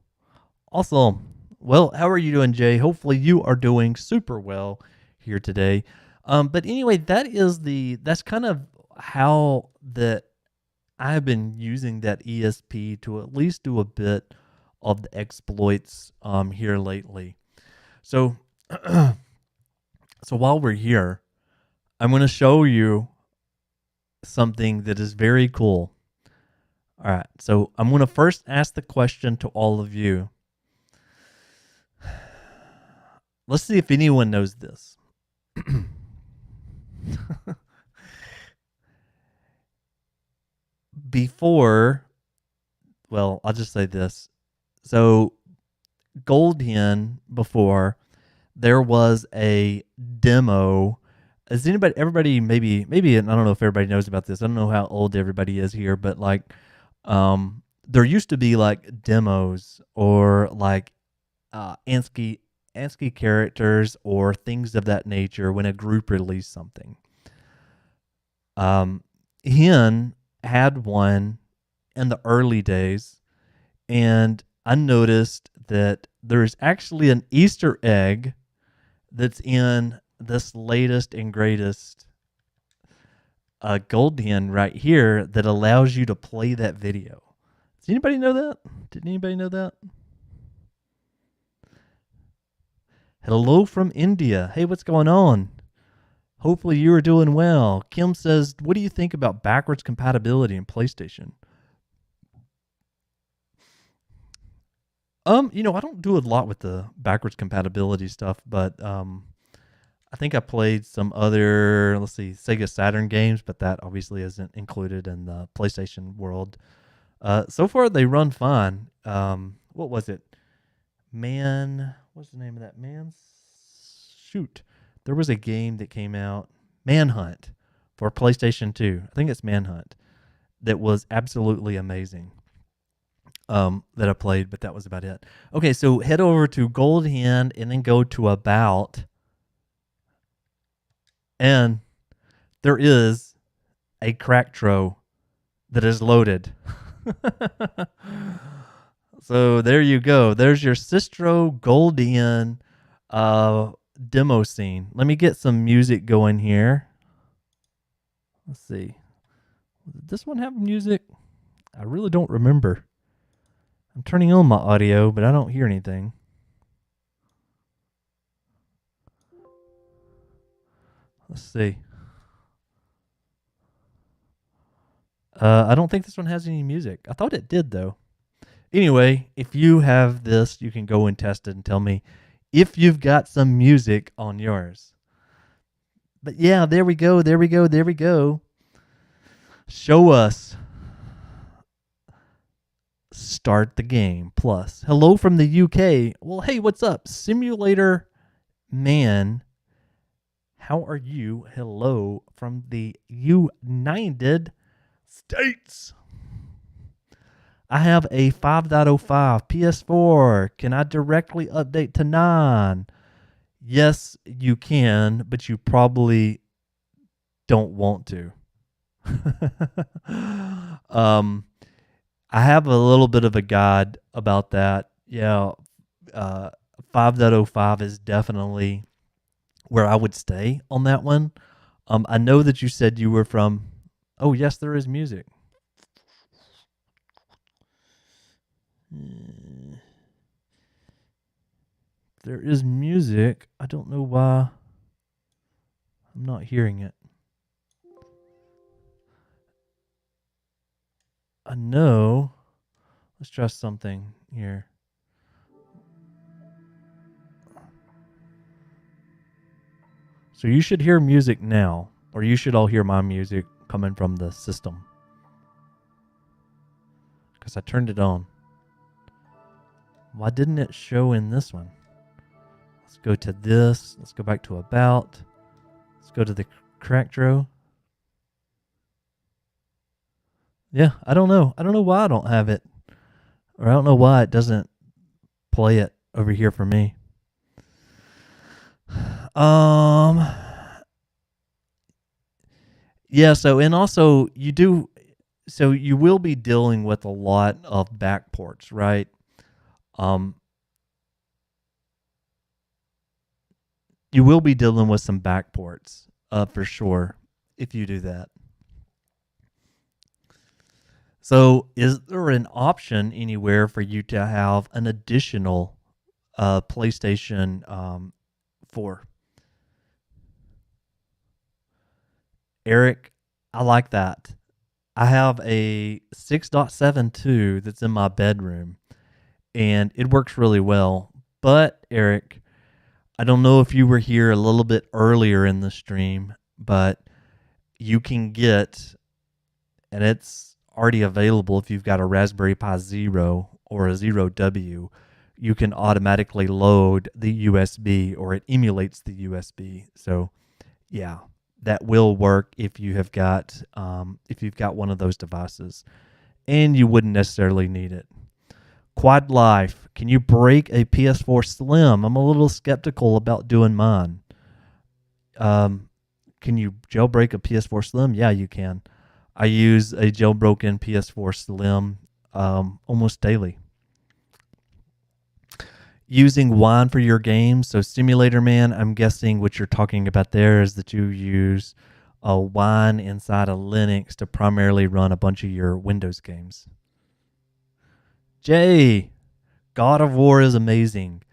Awesome. Well, how are you doing, Jay? Hopefully you are doing super well here today. But anyway, that's kind of how that I've been using that ESP to at least do a bit of the exploits here lately. So so while we're here, I'm going to show you something that is very cool. All right. So I'm going to first ask the question to all of you. Let's see if anyone knows this. I'll just say this. So GoldHEN before, there was a demo. Is everybody maybe I don't know if everybody knows about this. I don't know how old everybody is here, but like there used to be like demos or like ANSI characters or things of that nature when a group released something. Hen had one in the early days, and I noticed that there's actually an Easter egg that's in this latest and greatest GoldHEN right here that allows you to play that video. Does anybody know that? Did anybody know that? Hello from India. Hey, what's going on? Hopefully you are doing well. Kim says, what do you think about backwards compatibility in PlayStation? I don't do a lot with the backwards compatibility stuff, but I think I played some other, Sega Saturn games, but that obviously isn't included in the PlayStation world. So far they run fine. What was it? What's the name of that? Shoot. There was a game that came out, Manhunt, for PlayStation 2. I think it's Manhunt, that was absolutely amazing. That I played, but that was about it. Okay, so head over to GoldHEN and then go to About. And there is a Cracktro that is loaded. So there you go. There's your Sistro GoldHEN demo scene. Let me get some music going here. Let's see. Did this one have music? I really don't remember. I'm turning on my audio, but I don't hear anything. Let's see. I don't think this one has any music. I thought it did, though. Anyway, if you have this, you can go and test it and tell me if you've got some music on yours. But yeah, there we go. There we go. There we go. Show us. Start the game. Plus, hello from the UK. Well, hey, what's up? Simulator Man. How are you? Hello from the United States. I have a 5.05 PS4. Can I directly update to 9? Yes, you can, but you probably don't want to. I have a little bit of a guide about that. Yeah, 5.05 is definitely where I would stay on that one. I know that you said you were from. Oh, yes, there is music. There is music. I don't know why I'm not hearing it. I know. Let's try something here. So you should hear music now, or you should all hear my music coming from the system. Because I turned it on. Why didn't it show in this one? Let's go to this. Let's go back to about. Let's go to the cracked row. Yeah, I don't know. I don't know why I don't have it. Or I don't know why it doesn't play it over here for me. Yeah, so and also you will be dealing with a lot of backports, right? You will be dealing with some backports, for sure, if you do that. So, is there an option anywhere for you to have an additional PlayStation 4? Eric, I like that. I have a 6.72 that's in my bedroom, and it works really well. But, Eric, I don't know if you were here a little bit earlier in the stream, but you can get, and it's already available if you've got a Raspberry Pi Zero or a Zero W, you can automatically load the USB, or it emulates the USB. So, yeah, that will work if you have got one of those devices, and you wouldn't necessarily need it. Quad Life, can you break a PS4 Slim? I'm a little skeptical about doing mine. Can you jailbreak a PS4 Slim? Yeah, you can. I use a jailbroken PS4 Slim almost daily. Using Wine for your games. So Simulator Man, I'm guessing what you're talking about there is that you use a Wine inside of Linux to primarily run a bunch of your Windows games. Jay, God of War is amazing.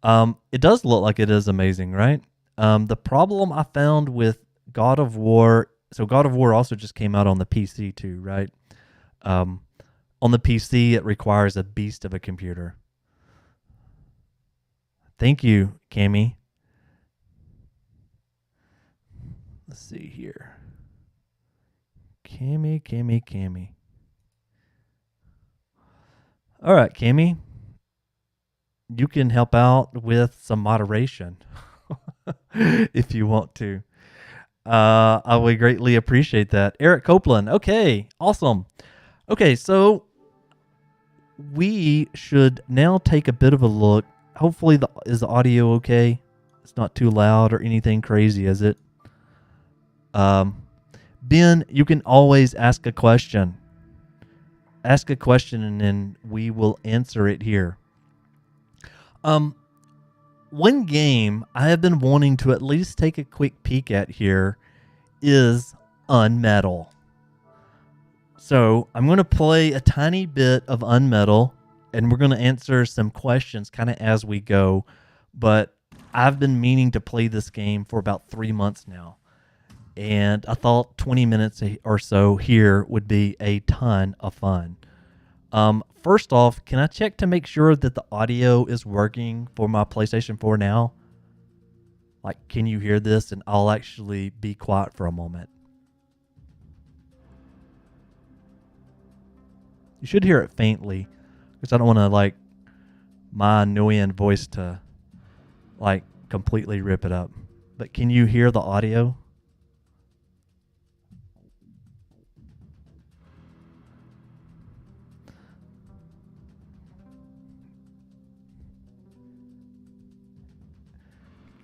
It does look like it is amazing, right? The problem I found with God of War, so God of War also just came out on the PC too, right? On the PC, it requires a beast of a computer. Thank you, Cammy. Let's see here. Cammy. All right, Cammy. You can help out with some moderation if you want to. I would greatly appreciate that. Eric Copeland. Okay, awesome. Okay, so we should now take a bit of a look. Hopefully, is the audio okay? It's not too loud or anything crazy, is it? Ben, you can always ask a question. Ask a question and then we will answer it here. One game I have been wanting to at least take a quick peek at here is Unmetal. So I'm going to play a tiny bit of Unmetal, and we're going to answer some questions kind of as we go. But I've been meaning to play this game for about 3 months now, and I thought 20 minutes or so here would be a ton of fun. First off, can I check to make sure that the audio is working for my PlayStation 4 now? Like, can you hear this? And I'll actually be quiet for a moment. You should hear it faintly, because I don't want to, like, my annoying voice to, like, completely rip it up. But can you hear the audio?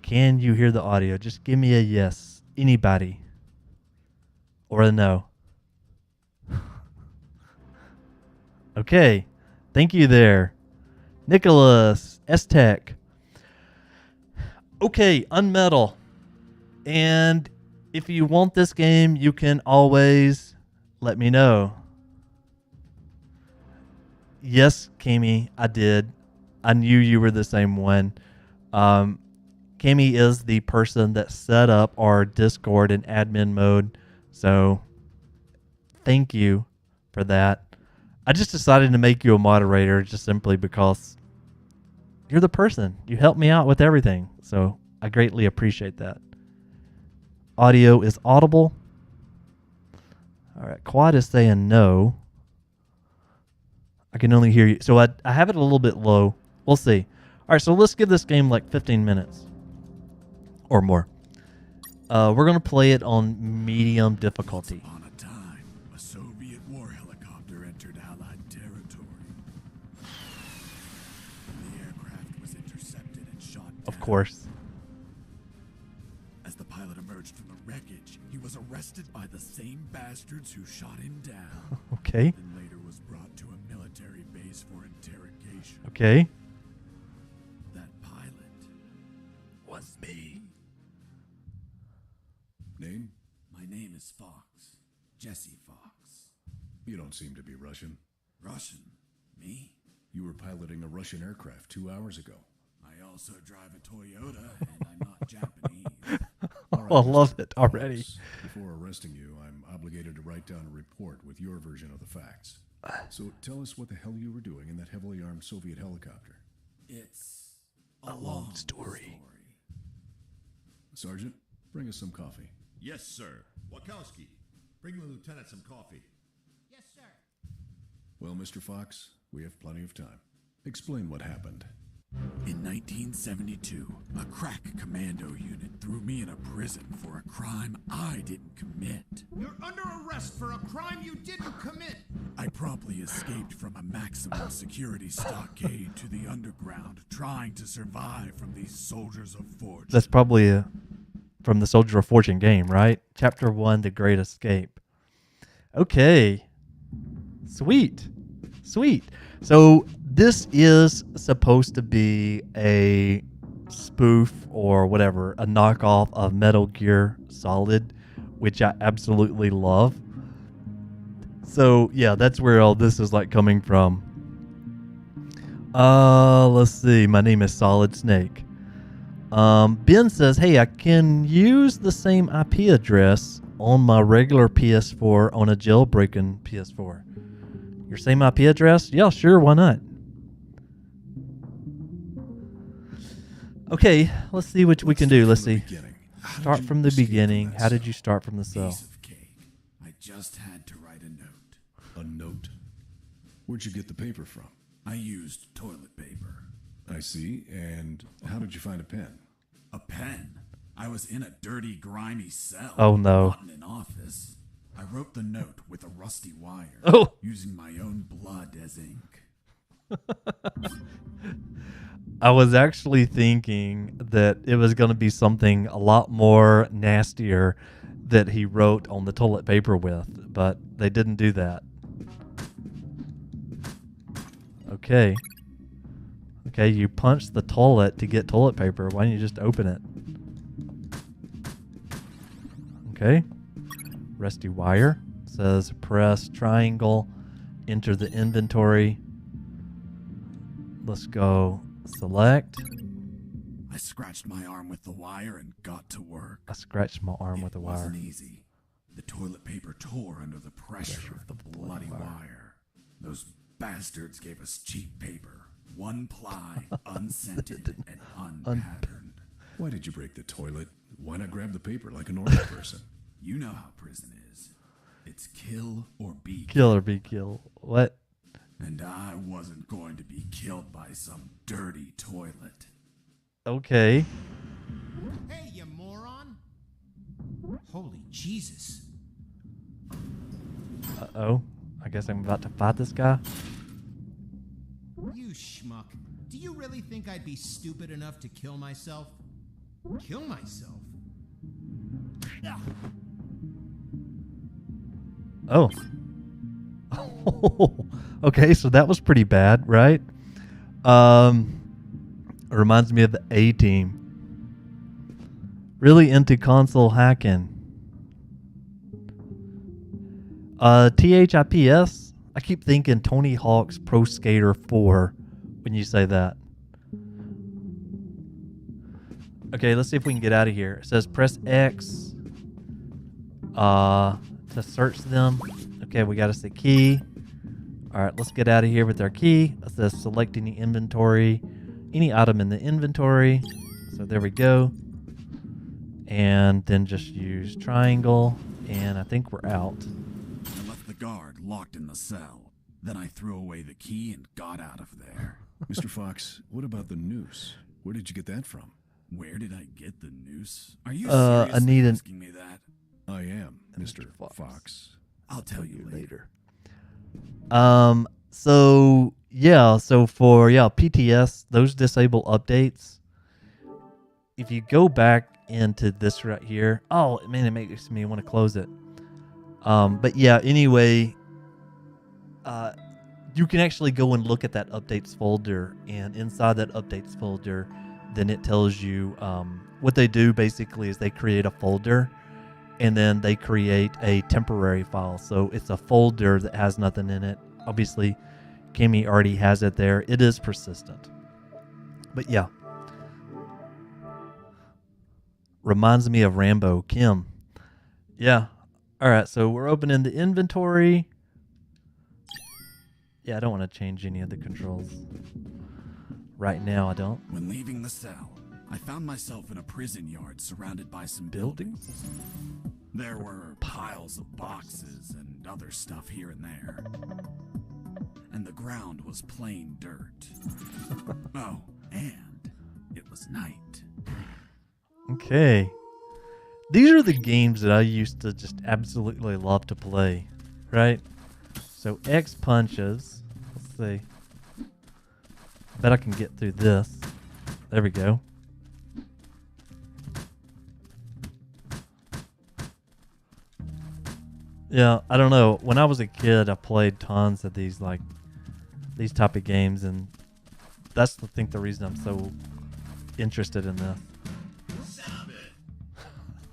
Can you hear the audio? Just give me a yes. Anybody. Or a no. Okay. Thank you there. Nicholas, S-Tech. Okay, Unmetal. And if you want this game, you can always let me know. Yes, Kami, I did. I knew you were the same one. Kami is the person that set up our Discord in admin mode. So thank you for that. I just decided to make you a moderator just simply because you're the person. You help me out with everything. So I greatly appreciate that. Audio is audible. All right. Quad is saying no. I can only hear you. So I have it a little bit low. We'll see. All right. So let's give this game like 15 minutes or more. We're going to play it on medium difficulty. Once upon a time, a Soviet war helicopter entered Allied territory. The aircraft was intercepted and shot down. Of course. As the pilot emerged from the wreckage, he was arrested by the same bastards who shot him down. Okay. And later was brought to a military base for interrogation. Okay. That pilot was me. Name? My name is Fox. Jesse Fox. You don't seem to be Russian. Russian? Me? You were piloting a Russian aircraft 2 hours ago. I also drive a Toyota, and I'm not Japanese. All right, I love Mr. it already. Fox, before arresting you, I'm obligated to write down a report with your version of the facts. So tell us what the hell you were doing in that heavily armed Soviet helicopter. It's a long story. Sergeant, bring us some coffee. Yes, sir. Wachowski, bring the lieutenant some coffee. Yes, sir. Well, Mr. Fox, we have plenty of time. Explain what happened. In 1972, a crack commando unit threw me in a prison for a crime I didn't commit. You're under arrest for a crime you didn't commit. I promptly escaped from a maximum security stockade to the underground, trying to survive from these soldiers of fortune. That's probably from the Soldier of Fortune game, right? Chapter 1, The Great Escape. Okay. Sweet. Sweet. So this is supposed to be a spoof or whatever, a knockoff of Metal Gear Solid, which I absolutely love. So yeah, that's where all this is like coming from. Let's see. My name is Solid Snake. Ben says, hey, I can use the same IP address on my regular PS4 on a jailbreaking PS4. Your same IP address? Yeah, sure, why not? Okay, let's see what we can do. Let's see. Start from the beginning. How did you start from the cell? Piece of cake. I just had to write a note. A note? Where'd you get the paper from? I used toilet paper. I see. And how did you find a pen? A pen? I was in a dirty, grimy cell. Oh, no. Not in an office. I wrote the note with a rusty wire, Oh. using my own blood as ink. I was actually thinking that it was going to be something a lot more nastier that he wrote on the toilet paper with, but they didn't do that. Okay. Okay, you punched the toilet to get toilet paper. Why don't you just open it? Okay. Rusty wire. Says press triangle, enter the inventory. Let's go select. I scratched my arm with the wire and got to work. I scratched my arm with a It wire. wasn't easy. The toilet paper tore under the pressure of the bloody wire. Those bastards gave us cheap paper. One ply, unscented, and unpatterned. Why did you break the toilet? Why not grab the paper like a normal person? You know how prison is. It's kill or be killed. Kill or be killed. What? And I wasn't going to be killed by some dirty toilet. Okay. Hey, you moron. Holy Jesus. Uh-oh. I guess I'm about to fight this guy. You schmuck. Do you really think I'd be stupid enough to kill myself? Kill myself? Oh. Okay, so that was pretty bad, right? It reminds me of the A-Team. Really into console hacking. THIPS? I keep thinking Tony Hawk's Pro Skater 4 when you say that. Okay, let's see if we can get out of here. It says press X to search them. Okay, we got us the key. All right, let's get out of here with our key. It says select any inventory, any item in the inventory. So there we go. And then just use triangle, and I think we're out. I left the guard locked in the cell. Then I threw away the key and got out of there. Mr. Fox, what about the noose? Where did you get that from? Where did I get the noose? Are you I seriously need an- asking me that? I am, Mr. Fox. Fox. I'll tell you later. So for PTS, those disable updates. If you go back into this right here, oh man, it makes me want to close it. But yeah, anyway, you can actually go and look at that updates folder, and inside that updates folder, then it tells you what they do basically is they create a folder, and then they create a temporary file. So it's a folder that has nothing in it. Obviously, Kimmy already has it there. It is persistent. But yeah. Reminds me of Rambo. Kim. Yeah. All right, so we're opening the inventory. Yeah, I don't want to change any of the controls. Right now, I don't. When leaving the cell, I found myself in a prison yard surrounded by some buildings. There were piles of boxes and other stuff here and there. And the ground was plain dirt. Oh, and it was night. Okay. These are the games that I used to just absolutely love to play, right? So X punches. Let's see. Bet I can get through this. There we go. Yeah, I don't know. When I was a kid, I played tons of these type of games, and that's I think the reason I'm so interested in this. Stop it!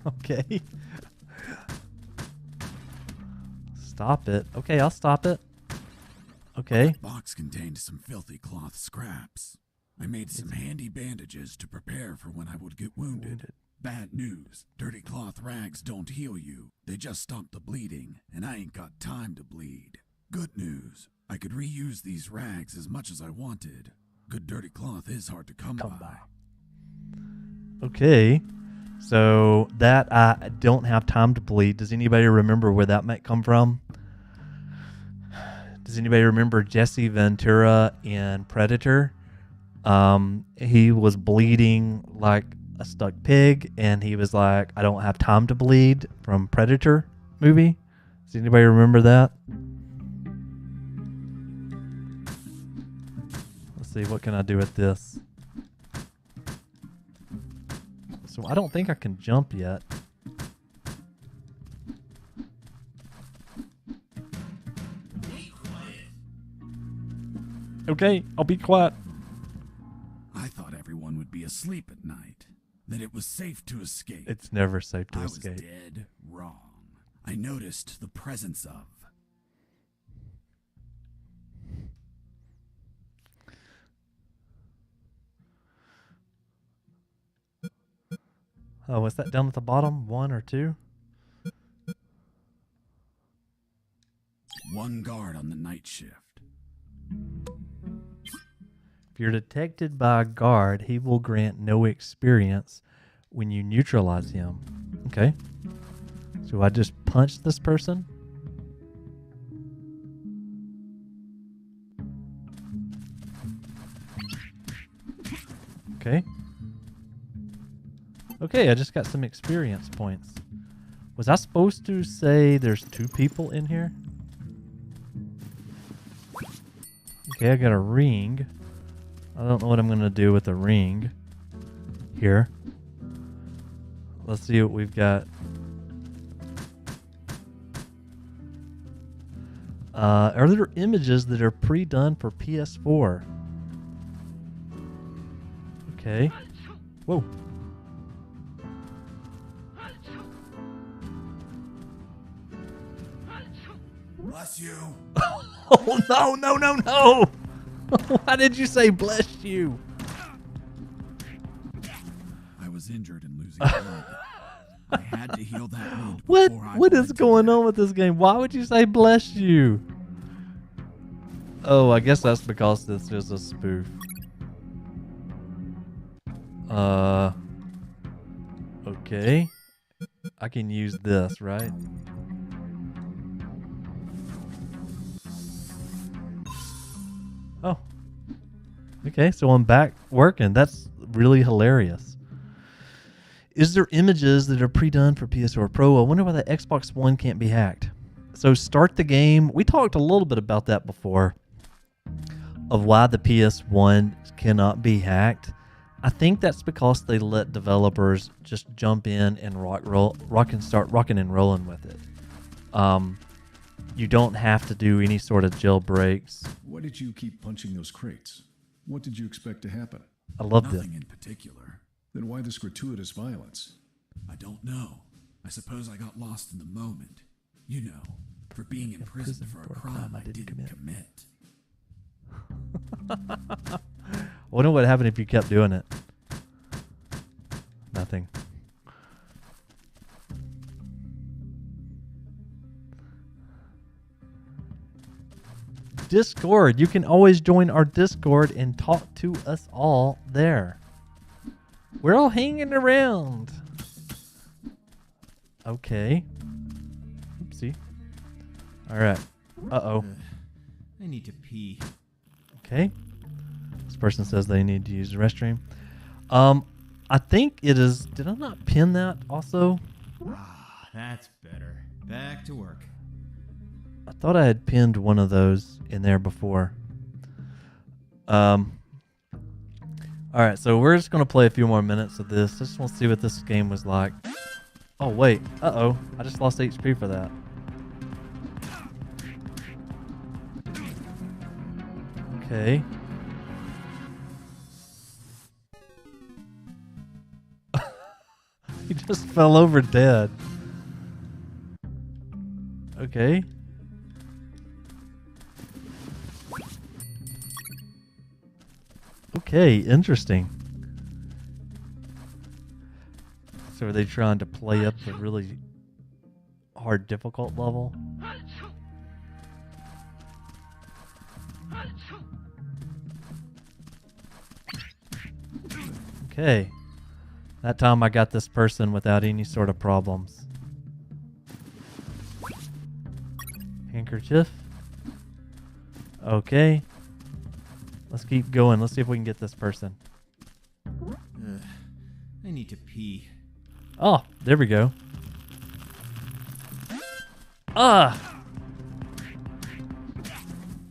Okay. Stop it. Okay, I'll stop it. Okay. The box contained some filthy cloth scraps. I made some handy bandages to prepare for when I would get wounded. Bad news. Dirty cloth rags don't heal you. They just stop the bleeding, and I ain't got time to bleed. Good news. I could reuse these rags as much as I wanted. Good dirty cloth is hard to come by. Okay. So that I don't have time to bleed. Does anybody remember where that might come from? Does anybody remember Jesse Ventura in Predator? He was bleeding like a stuck pig, and he was like, I don't have time to bleed, from Predator movie. Does anybody remember that? Let's see, what can I do with this? So I don't think I can jump yet. Be quiet. Okay, I'll be quiet. I thought everyone would be asleep at night. That it was safe to escape. It's never safe to I was escape. dead wrong. I noticed the presence of... Oh, is that down at the bottom? 1 or 2? one guard on the night shift. If you're detected by a guard, he will grant no experience when you neutralize him. Okay. So I just punch this person? Okay. Okay, I just got some experience points. Was I supposed to say there's 2 people in here? Okay, I got a ring. I don't know what I'm going to do with the ring here. Let's see what we've got. Are there images that are pre-done for PS4? Okay. Whoa. Bless you. Oh, no, no, no, no. Why did you say bless you? I was injured and losing blood. I had to heal that wound What? before I What is went to going bed. on with this game? Why would you say bless you? Oh, I guess that's because this is a spoof. Okay. I can use this, right? Oh. Okay, so I'm back working. That's really hilarious. Is there images that are pre-done for PS4 Pro? I wonder why the Xbox One can't be hacked. So start the game. We talked a little bit about that before, of why the PS1 cannot be hacked. I think that's because they let developers just jump in and start rocking and rolling with it. You don't have to do any sort of jailbreaks. Why did you keep punching those crates? What did you expect to happen? I love this. Nothing in particular. Then why this gratuitous violence? I don't know. I suppose I got lost in the moment. You know, for being in prison for a crime I didn't commit. I wonder what happened if you kept doing it. Nothing. Discord. You can always join our Discord and talk to us all there. We're all hanging around. Okay. Oopsie. All right. Uh-oh. I need to pee. Okay. This person says they need to use the restroom. I think it is... Did I not pin that also? Ah, that's better. Back to work. I thought I had pinned one of those in there before. All right, so we're just going to play a few more minutes of this. I just want to see what this game was like. Oh, wait. Uh-oh. I just lost HP for that. Okay. He just fell over dead. Okay. Okay, interesting. So are they trying to play up the really hard difficult level? Okay. That time I got this person without any sort of problems. Handkerchief. Okay. Let's keep going. Let's see if we can get this person. I need to pee. Oh, there we go. Ah!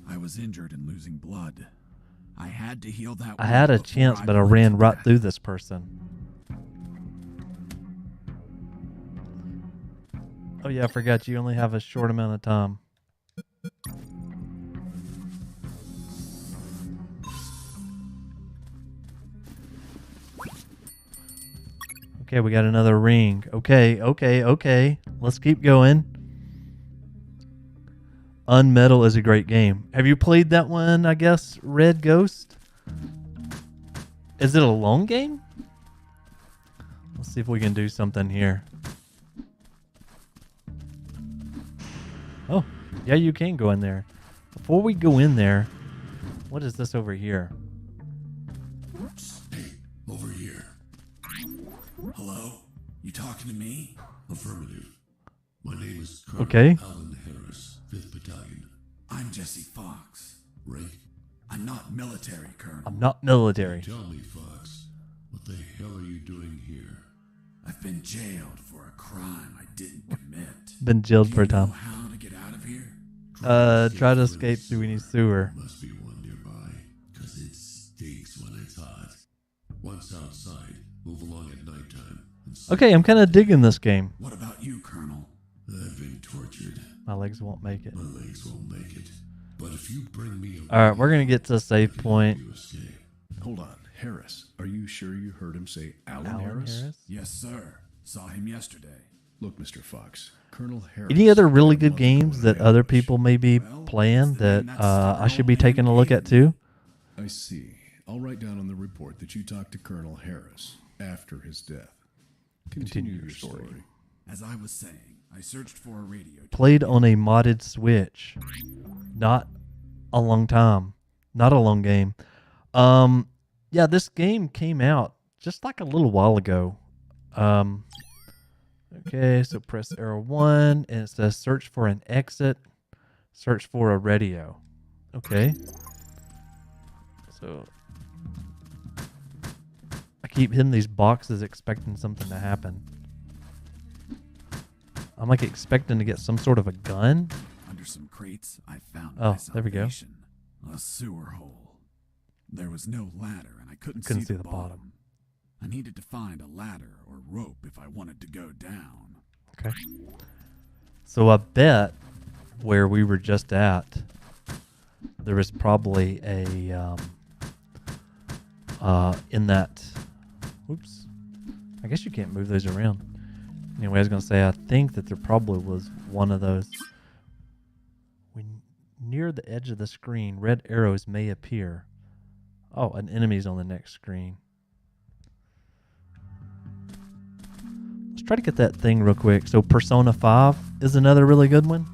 I was injured and losing blood. I had to heal that. I had a wound chance, before but I went ran to right death. through this person. Oh yeah, I forgot you only have a short amount of time. Okay, we got another ring. Okay. Let's keep going. Unmetal is a great game. Have you played that one, I guess, Red Ghost? Is it a long game? Let's see if we can do something here. Oh, yeah, you can go in there. Before we go in there, what is this over here? Hey, over here. Hello? You talking to me? Affirmative. My name is Colonel Okay. Alan Harris, 5th Battalion. I'm Jesse Fox. Rank? I'm not military, Colonel. I'm not military. Tell me, Fox, what the hell are you doing here? I've been jailed for a crime I didn't commit. Been jailed Do for a you know time. how to get out of here? Try to escape through any sewer. Must be one nearby, because it stinks when it's hot. Once outside, move along at nighttime. Okay, I'm kind of digging this game. What about you, Colonel? I've been tortured. My legs won't make it. My legs won't make it. But if you bring me a... All right, we're going to get to a save point. You escape. Hold on, Harris. Are you sure you heard him say Alan, Alan Harris? Harris? Yes, sir. Saw him yesterday. Look, Mr. Fox, Colonel Harris. Any other really I'd good love to go games into that other ambush. people may be playing that I should be taking a look at too? I see. I'll write down on the report that you talked to Colonel Harris after his death. Continue your story. As I was saying, I searched for a radio. Played on a modded Switch, not a long time. Not a long game. Yeah, this game came out just like a little while ago. Okay, so press arrow 1 and it says search for an exit, search for a radio. Okay. So I keep hitting these boxes expecting something to happen. I'm like expecting to get some sort of a gun. Under some crates, I found Oh, my there we go. salvation. A sewer hole. There was no ladder, and I couldn't Couldn't see see the the bottom. I needed to find a ladder or rope if I wanted to go down. Okay. So I bet where we were just at, there was probably a in that. Oops. I guess you can't move those around. Anyway, I was gonna say I think that there probably was one of those. When near the edge of the screen, red arrows may appear. Oh, an enemy's on the next screen. Let's try to get that thing real quick. So Persona 5 is another really good one.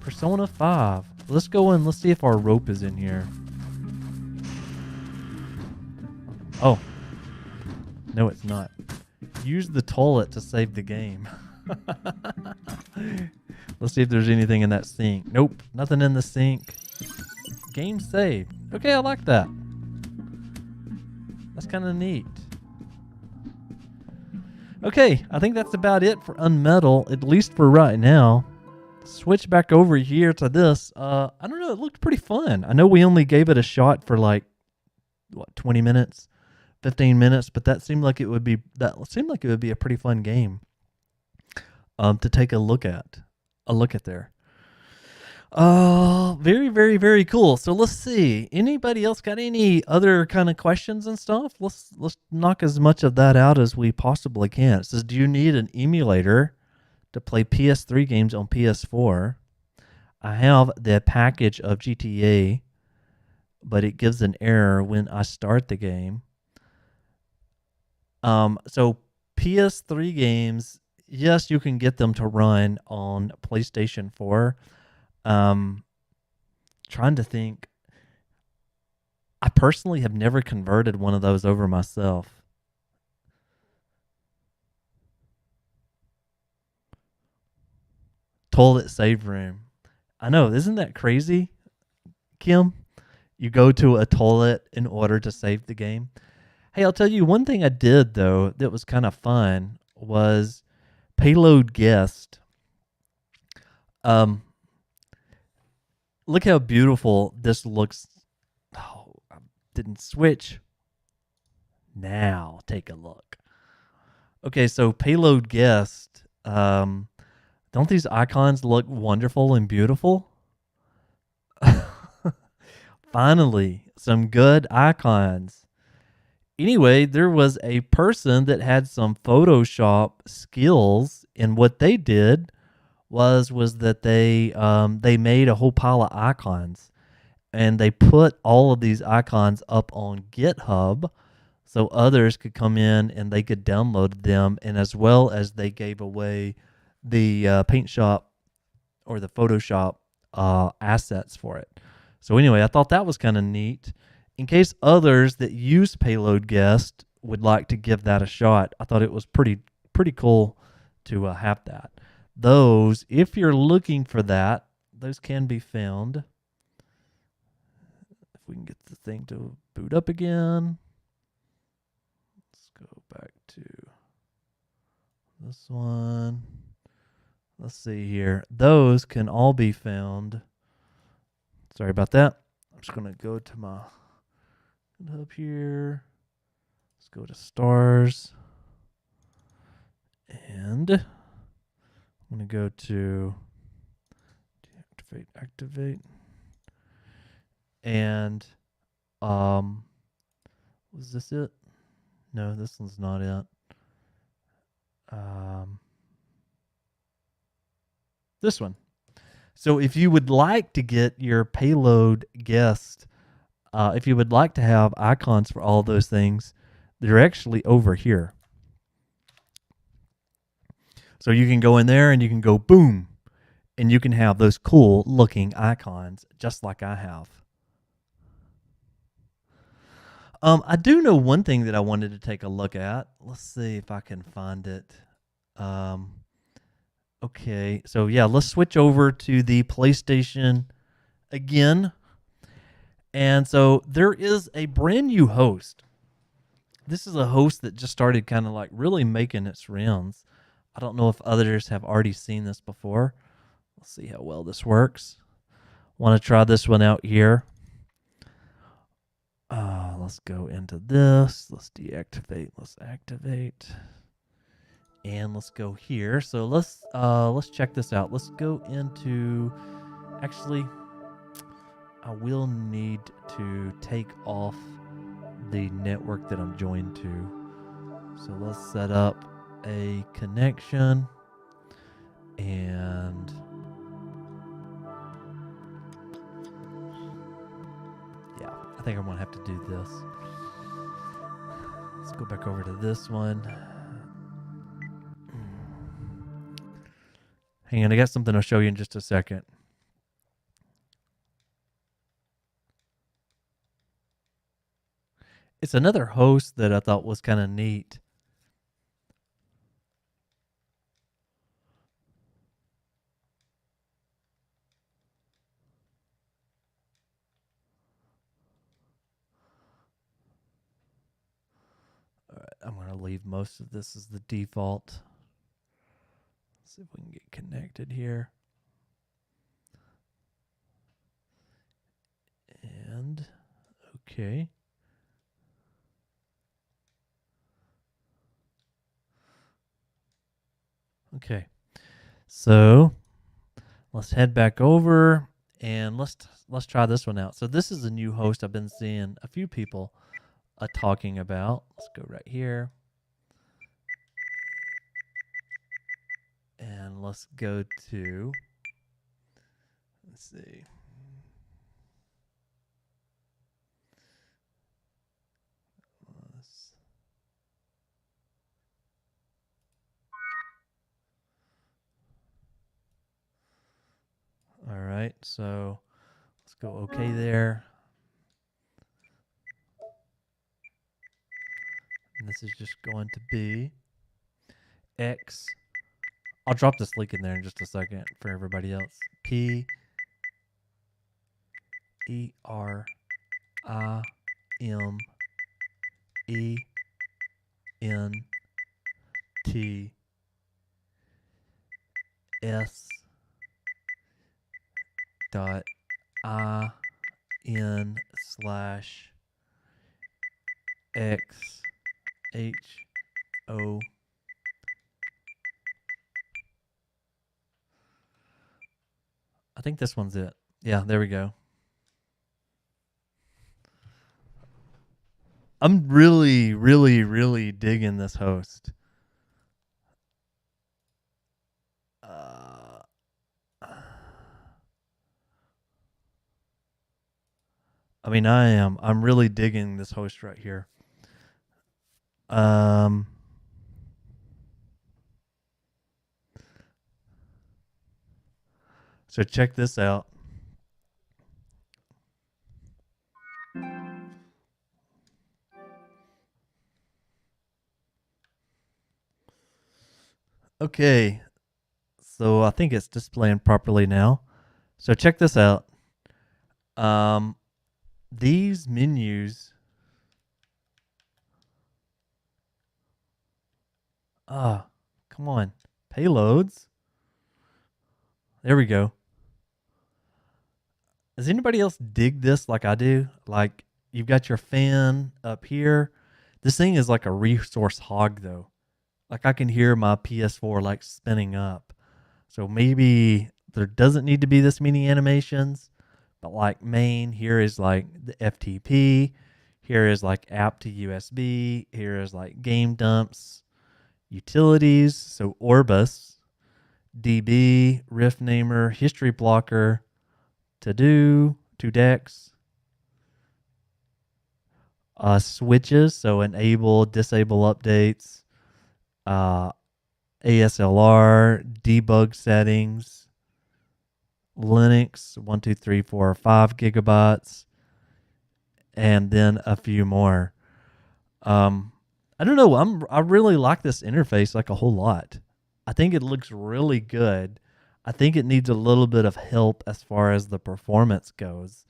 Persona 5. Let's go in. Let's see if our rope is in here. Oh. No, it's not. Use the toilet to save the game. Let's see if there's anything in that sink. Nope. Nothing in the sink. Game saved. Okay, I like that. That's kind of neat. Okay, I think that's about it for Unmetal, at least for right now. Switch back over here to this. I don't know, it looked pretty fun. I know we only gave it a shot for like, 20 minutes, 15 minutes, but that seemed like it would be a pretty fun game to take a look at there. Very, very, very cool. So let's see. Anybody else got any other kind of questions and stuff? Let's knock as much of that out as we possibly can. It says, do you need an emulator to play PS3 games on PS4? I have the package of GTA, but it gives an error when I start the game. So PS3 games, yes, you can get them to run on PlayStation 4. Trying to think. I personally have never converted one of those over myself. Toilet save room. I know, isn't that crazy, Kim? You go to a toilet in order to save the game. Hey, I'll tell you one thing I did though that was kind of fun was Payload Guest. Look how beautiful this looks. Oh, I didn't switch. Now take a look. Okay, so Payload Guest. Don't these icons look wonderful and beautiful? Finally, some good icons. Anyway, there was a person that had some Photoshop skills, and what they did was that they made a whole pile of icons, and they put all of these icons up on GitHub so others could come in and they could download them, and as well as they gave away the Paint Shop or the Photoshop assets for it. So anyway, I thought that was kind of neat. In case others that use Payload Guest would like to give that a shot, I thought it was pretty cool to have that. Those, if you're looking for that, those can be found. If we can get the thing to boot up again. Let's go back to this one. Let's see here. Those can all be found. Sorry about that. I'm just going to go to my GitHub here. Let's go to stars. And I'm going to go to deactivate, activate. And was this it? No, this one's not it. This one. So if you would like to get your Payload Guest, if you would like to have icons for all those things, they're actually over here. So you can go in there and you can go boom, and you can have those cool looking icons just like I have. I do know one thing that I wanted to take a look at. Let's see if I can find it. Okay, so yeah, let's switch over to the PlayStation again. And so there is a brand new host. This is a host that just started kind of like really making its rounds. I don't know if others have already seen this before. Let's see how well this works. Want to try this one out here. Let's go into this. Let's deactivate. Let's activate. And let's go here. So let's check this out. Let's go into, actually, I will need to take off the network that I'm joined to. So let's set up a connection, and yeah, I think I'm gonna have to do this. Let's go back over to this one. Hang on, I got something I'll show you in just a second. It's another host that I thought was kind of neat. All right, I'm going to leave most of this as the default. Let's see if we can get connected here. And, okay. Okay, so let's head back over and let's try this one out. So this is a new host I've been seeing a few people talking about. Let's go right here. And let's go to, let's see. All right, so let's go okay there. And this is just going to be X. I'll drop this link in there in just a second for everybody else. P E R I M E N T S dot IN slash X H O I think this one's it. Yeah, there we go. I'm really, really, really digging this host. I mean, I'm really digging this host right here. So check this out. Okay, so I think it's displaying properly now. So check this out. These menus. Come on. Payloads. There we go. Does anybody else dig this like I do? Like, you've got your fan up here. This thing is like a resource hog, though. Like, I can hear my PS4 like spinning up. So maybe there doesn't need to be this many animations. But like main, here is like the FTP. Here is like app to USB. Here is like game dumps. Utilities. So Orbis. DB. Riff namer. History blocker. To-do. To-dex. Switches. So enable, disable updates. ASLR. Debug settings. Linux 1, 2, 3, 4, 5 gigabytes, and then a few more. I don't know. I really like this interface like a whole lot. I think it looks really good. I think it needs a little bit of help as far as the performance goes.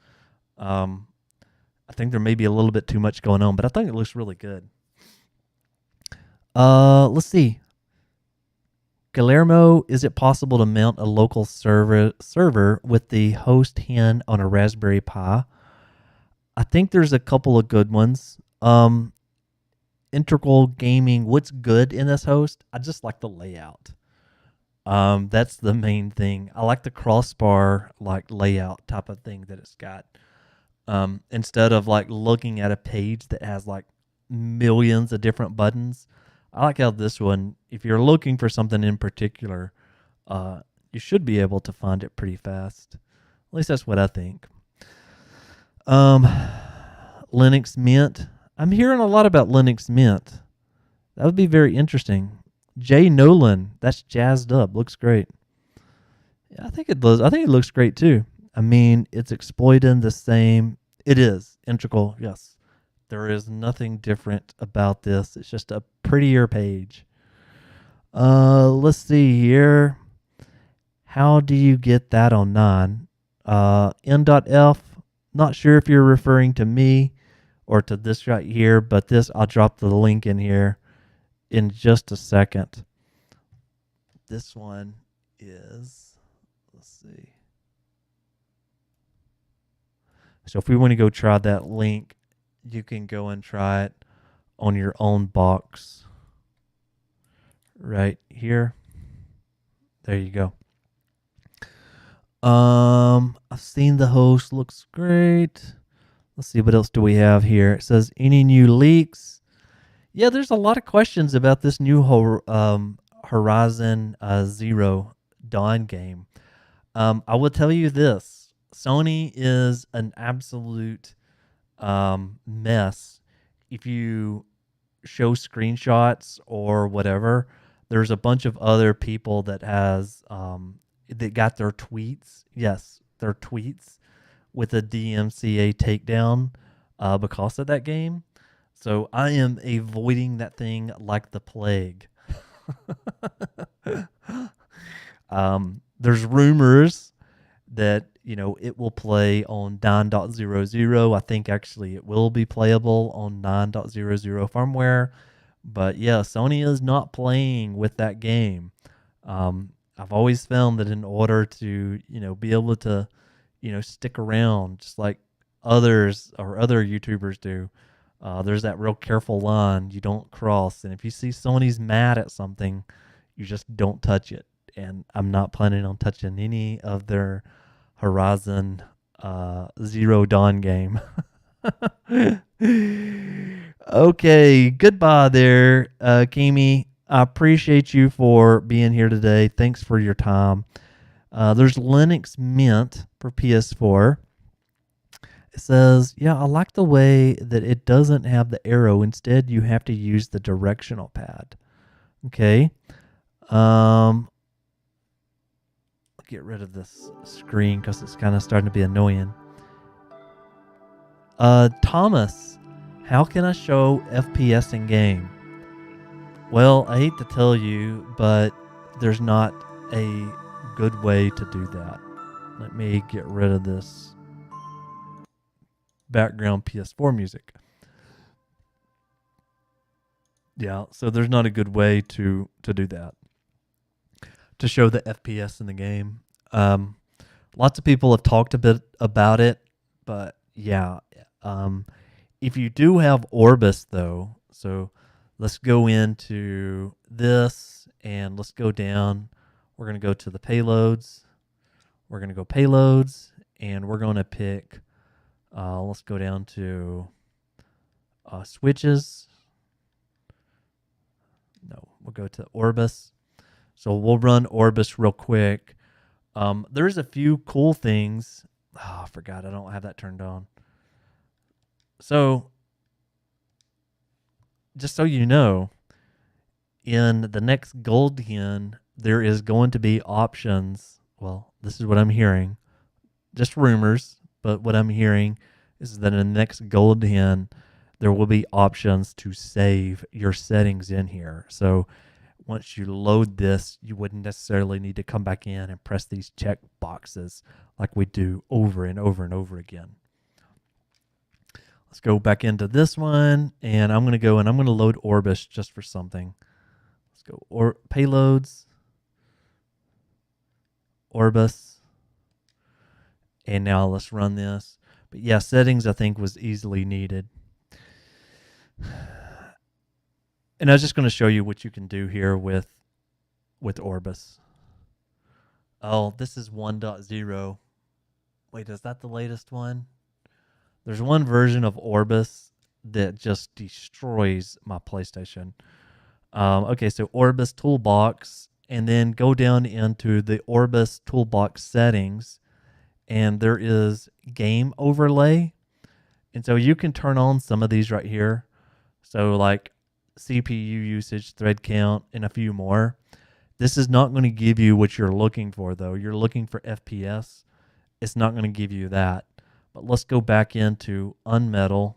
I think there may be a little bit too much going on, but I think it looks really good. Let's see. Guillermo, is it possible to mount a local server with the host hen on a Raspberry Pi? I think there's a couple of good ones. Integral Gaming, what's good in this host? I just like the layout. That's the main thing. I like the crossbar like layout type of thing that it's got. Instead of like looking at a page that has like millions of different buttons, I like how this one, if you're looking for something in particular, you should be able to find it pretty fast. At least that's what I think. Linux Mint. I'm hearing a lot about Linux Mint. That would be very interesting. Jay Nolan, that's jazzed up. Looks great. Yeah, I think it does. I think it looks great too. I mean, it's exploiting the same. It is integral. Yes, there is nothing different about this. It's just a prettier page. Let's see here. How do you get that on 9? N.F. Not sure if you're referring to me or to this right here, but this, I'll drop the link in here in just a second. This one is, let's see. So if we want to go try that link, you can go and try it on your own box right here. There you go. I've seen the host, looks great. Let's see, what else do we have here? It says, any new leaks? Yeah, there's a lot of questions about this new Horizon Zero Dawn game. I will tell you this. Sony is an absolute mess. If you show screenshots or whatever, there's a bunch of other people that has that got their tweets. Yes, their tweets with a DMCA takedown because of that game. So I am avoiding that thing like the plague. There's rumors that, you know, it will play on 9.00. I think actually it will be playable on 9.00 firmware. But yeah, Sony is not playing with that game. I've always found that in order to, you know, be able to, you know, stick around just like others or other YouTubers do, there's that real careful line you don't cross. And if you see Sony's mad at something, you just don't touch it. And I'm not planning on touching any of their Horizon Zero Dawn game. Okay, goodbye there, Kimi. I appreciate you for being here today. Thanks for your time. There's Linux Mint for PS4. It says, yeah, I like the way that it doesn't have the arrow. Instead, you have to use the directional pad. Okay. Get rid of this screen because it's kind of starting to be annoying. Thomas, how can I show FPS in game? Well, I hate to tell you, but there's not a good way to do that. Let me get rid of this background PS4 music. Yeah, so there's not a good way to do that, to show the FPS in the game. Lots of people have talked a bit about it, but yeah, if you do have Orbis though, so let's go into this and let's go down. We're going to go to the payloads. We're going to go payloads and we're going to pick, let's go down to switches. No, we'll go to Orbis. So we'll run Orbis real quick. There's a few cool things. Oh, I forgot. I don't have that turned on. So just so you know, in the next GoldHEN, there is going to be options well, this is what I'm hearing, just rumors, but what I'm hearing is that in the next GoldHEN, there will be options to save your settings in here. So once you load this, you wouldn't necessarily need to come back in and press these check boxes like we do over and over and over again. Let's go back into this one, and I'm going to go and I'm going to load Orbis just for something. Let's go payloads, Orbis, and now let's run this. But yeah, settings I think was easily needed. And I was just going to show you what you can do here with Orbis. Oh, this is 1.0. Wait, is that the latest one? There's one version of Orbis that just destroys my PlayStation. Okay, so Orbis Toolbox, and then go down into the Orbis Toolbox settings, and there is game overlay. And so you can turn on some of these right here. So like CPU usage, thread count, and a few more. This is not going to give you what you're looking for, though. You're looking for FPS. It's not going to give you that. But let's go back into Unmetal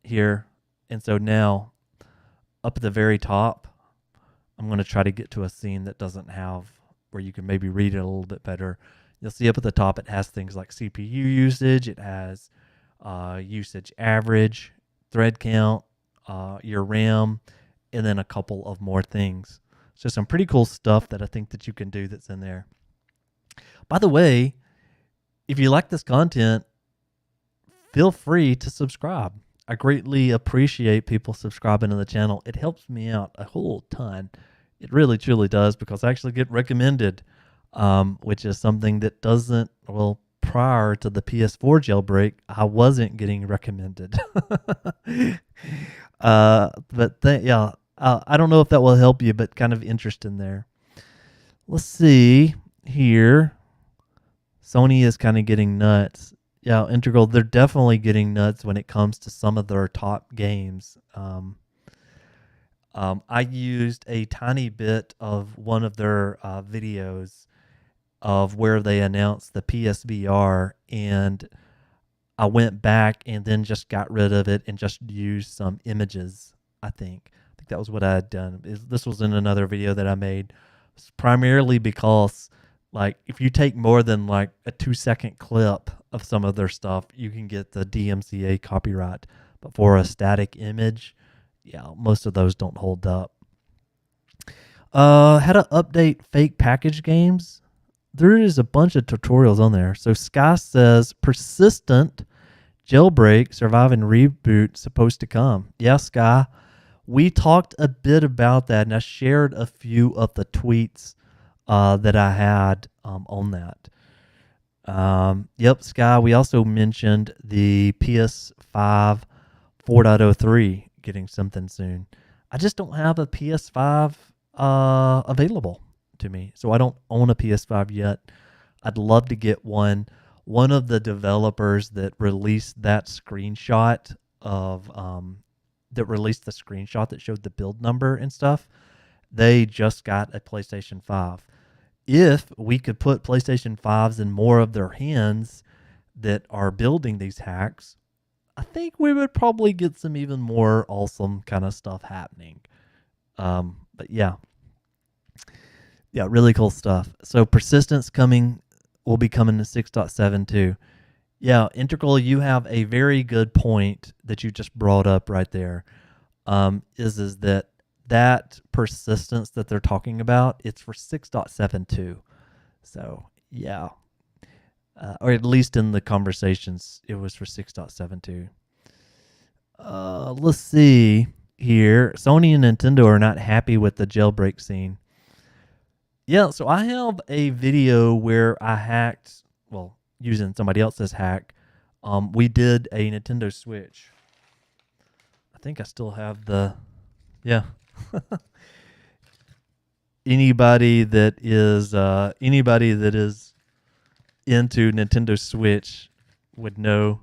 here. And so now, up at the very top, I'm going to try to get to a scene that doesn't have, where you can maybe read it a little bit better. You'll see up at the top, it has things like CPU usage. It has usage average, thread count, your RAM, and then a couple of more things. So some pretty cool stuff that I think that you can do that's in there. By the way, if you like this content, feel free to subscribe. I greatly appreciate people subscribing to the channel. It helps me out a whole ton. It really, truly does, because I actually get recommended, which is something that doesn't, well, prior to the PS4 jailbreak, I wasn't getting recommended. Yeah, I don't know if that will help you, but kind of interesting there. Let's see here. Sony is kind of getting nuts. Yeah, Integral, they're definitely getting nuts when it comes to some of their top games. I used a tiny bit of one of their videos of where they announced the PSVR, and I went back and then just got rid of it and just used some images, I think that was what I had done. This was in another video that I made, primarily because, like, if you take more than like a 2-second clip of some of their stuff, you can get the DMCA copyright. But for a static image, yeah, most of those don't hold up. How to update fake package games. There is a bunch of tutorials on there. So Sky says persistent jailbreak, survive and reboot supposed to come. Yeah, Sky. We talked a bit about that, and I shared a few of the tweets that I had on that. Yep, Sky. We also mentioned the PS5 4.03 getting something soon. I just don't have a PS5 available to me, so I don't own a PS5 yet. I'd love to get one. One of the developers that released that screenshot of that showed the build number and stuff, they just got a PlayStation 5. If we could put PlayStation 5s in more of their hands that are building these hacks, I think we would probably get some even more awesome kind of stuff happening. But yeah, really cool stuff. So persistence will be coming to 6.7 too. Yeah, Integral, you have a very good point that you just brought up right there. Is that persistence that they're talking about, it's for 6.72. So yeah, or at least in the conversations, it was for 6.72. Let's see here. Sony and Nintendo are not happy with the jailbreak scene. Yeah, so I have a video where I hacked, well, using somebody else's hack. We did a Nintendo Switch. I think I still have yeah. Anybody that is into Nintendo Switch would know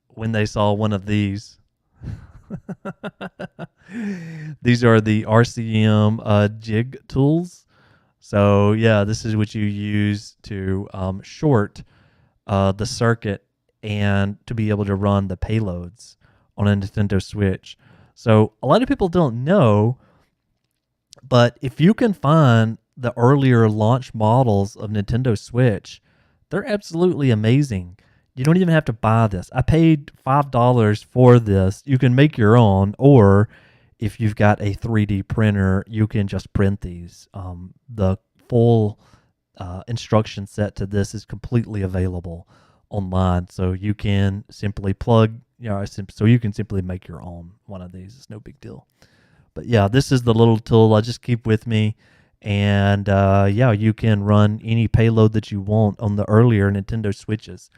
when they saw one of these. These are the RCM jig tools. So yeah, this is what you use to short the circuit and to be able to run the payloads on a Nintendo Switch. So a lot of people don't know, but if you can find the earlier launch models of Nintendo Switch, they're absolutely amazing. You don't even have to buy this. I paid $5 for this. You can make your own, or if you've got a 3D printer, you can just print these. The full instruction set to this is completely available online, so you can simply so you can simply make your own one of these. It's no big deal. But yeah, this is the little tool I just keep with me, and yeah, you can run any payload that you want on the earlier Nintendo Switches.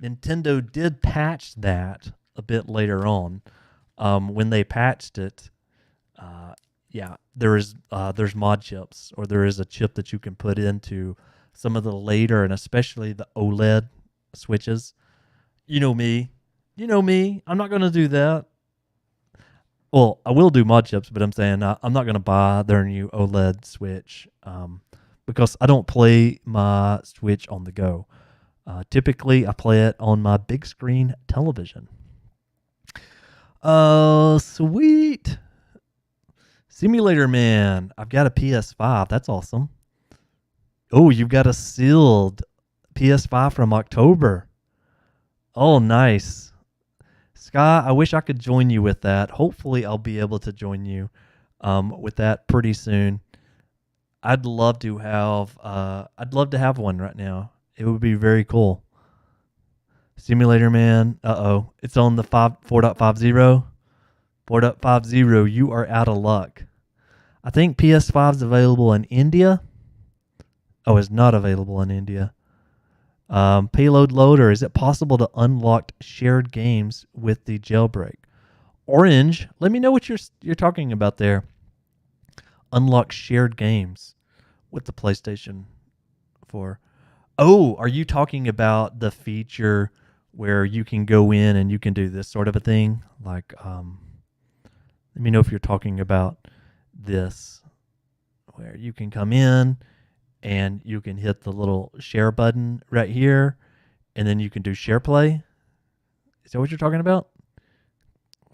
Nintendo did patch that a bit later on. When they patched it, yeah, there's mod chips, or there is a chip that you can put into some of the later and especially the OLED switches. You know me. I'm not going to do that. Well, I will do mod chips, but I'm saying I'm not going to buy their new OLED Switch because I don't play my Switch on the go. Typically, I play it on my big screen television. Oh, sweet. Simulator Man. I've got a PS5. That's awesome. Oh, you've got a sealed PS5 from October. Oh, nice. Sky, I wish I could join you with that. Hopefully, I'll be able to join you with that pretty soon. I'd love to have one right now. It would be very cool. Simulator Man. It's on the 4.50. 4.50. You are out of luck. I think PS5 is available in India. Oh, it's not available in India. Payload loader. Is it possible to unlock shared games with the jailbreak? Orange, let me know what you're talking about there. Unlock shared games with the PlayStation 4. Oh, are you talking about the feature where you can go in and you can do this sort of a thing? Like, let me know if you're talking about this, where you can come in and you can hit the little share button right here, and then you can do share play. Is that what you're talking about?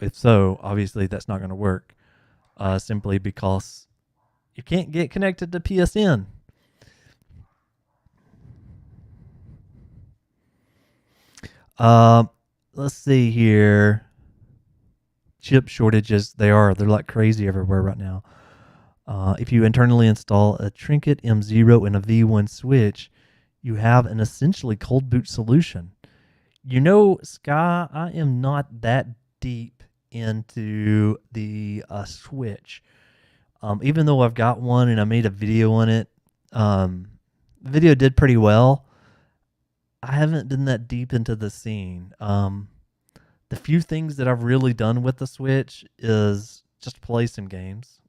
If so, obviously that's not going to work, simply because you can't get connected to PSN. Let's see here. Chip shortages, they're like crazy everywhere right now. If you internally install a Trinket M0 and a V1 switch, you have an essentially cold boot solution. You know, Sky, I am not that deep into the Switch. Even though I've got one and I made a video on it, the video did pretty well. I haven't been that deep into the scene. The few things that I've really done with the Switch is just play some games.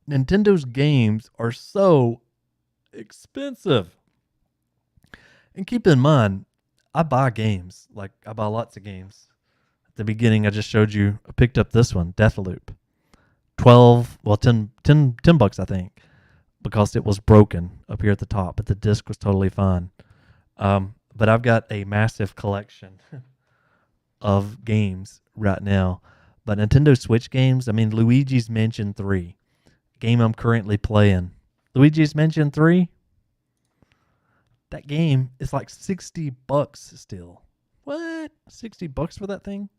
Nintendo's games are so expensive. And keep in mind, I buy games. Like, I buy lots of games. At the beginning, I just showed you, I picked up this one, Deathloop. 10 bucks, I think, because it was broken up here at the top, but the disc was totally fine. But I've got a massive collection of games right now. But Nintendo Switch games, I mean, Luigi's Mansion 3, game I'm currently playing. Luigi's Mansion 3, that game is like $60 still. What? $60 for that thing?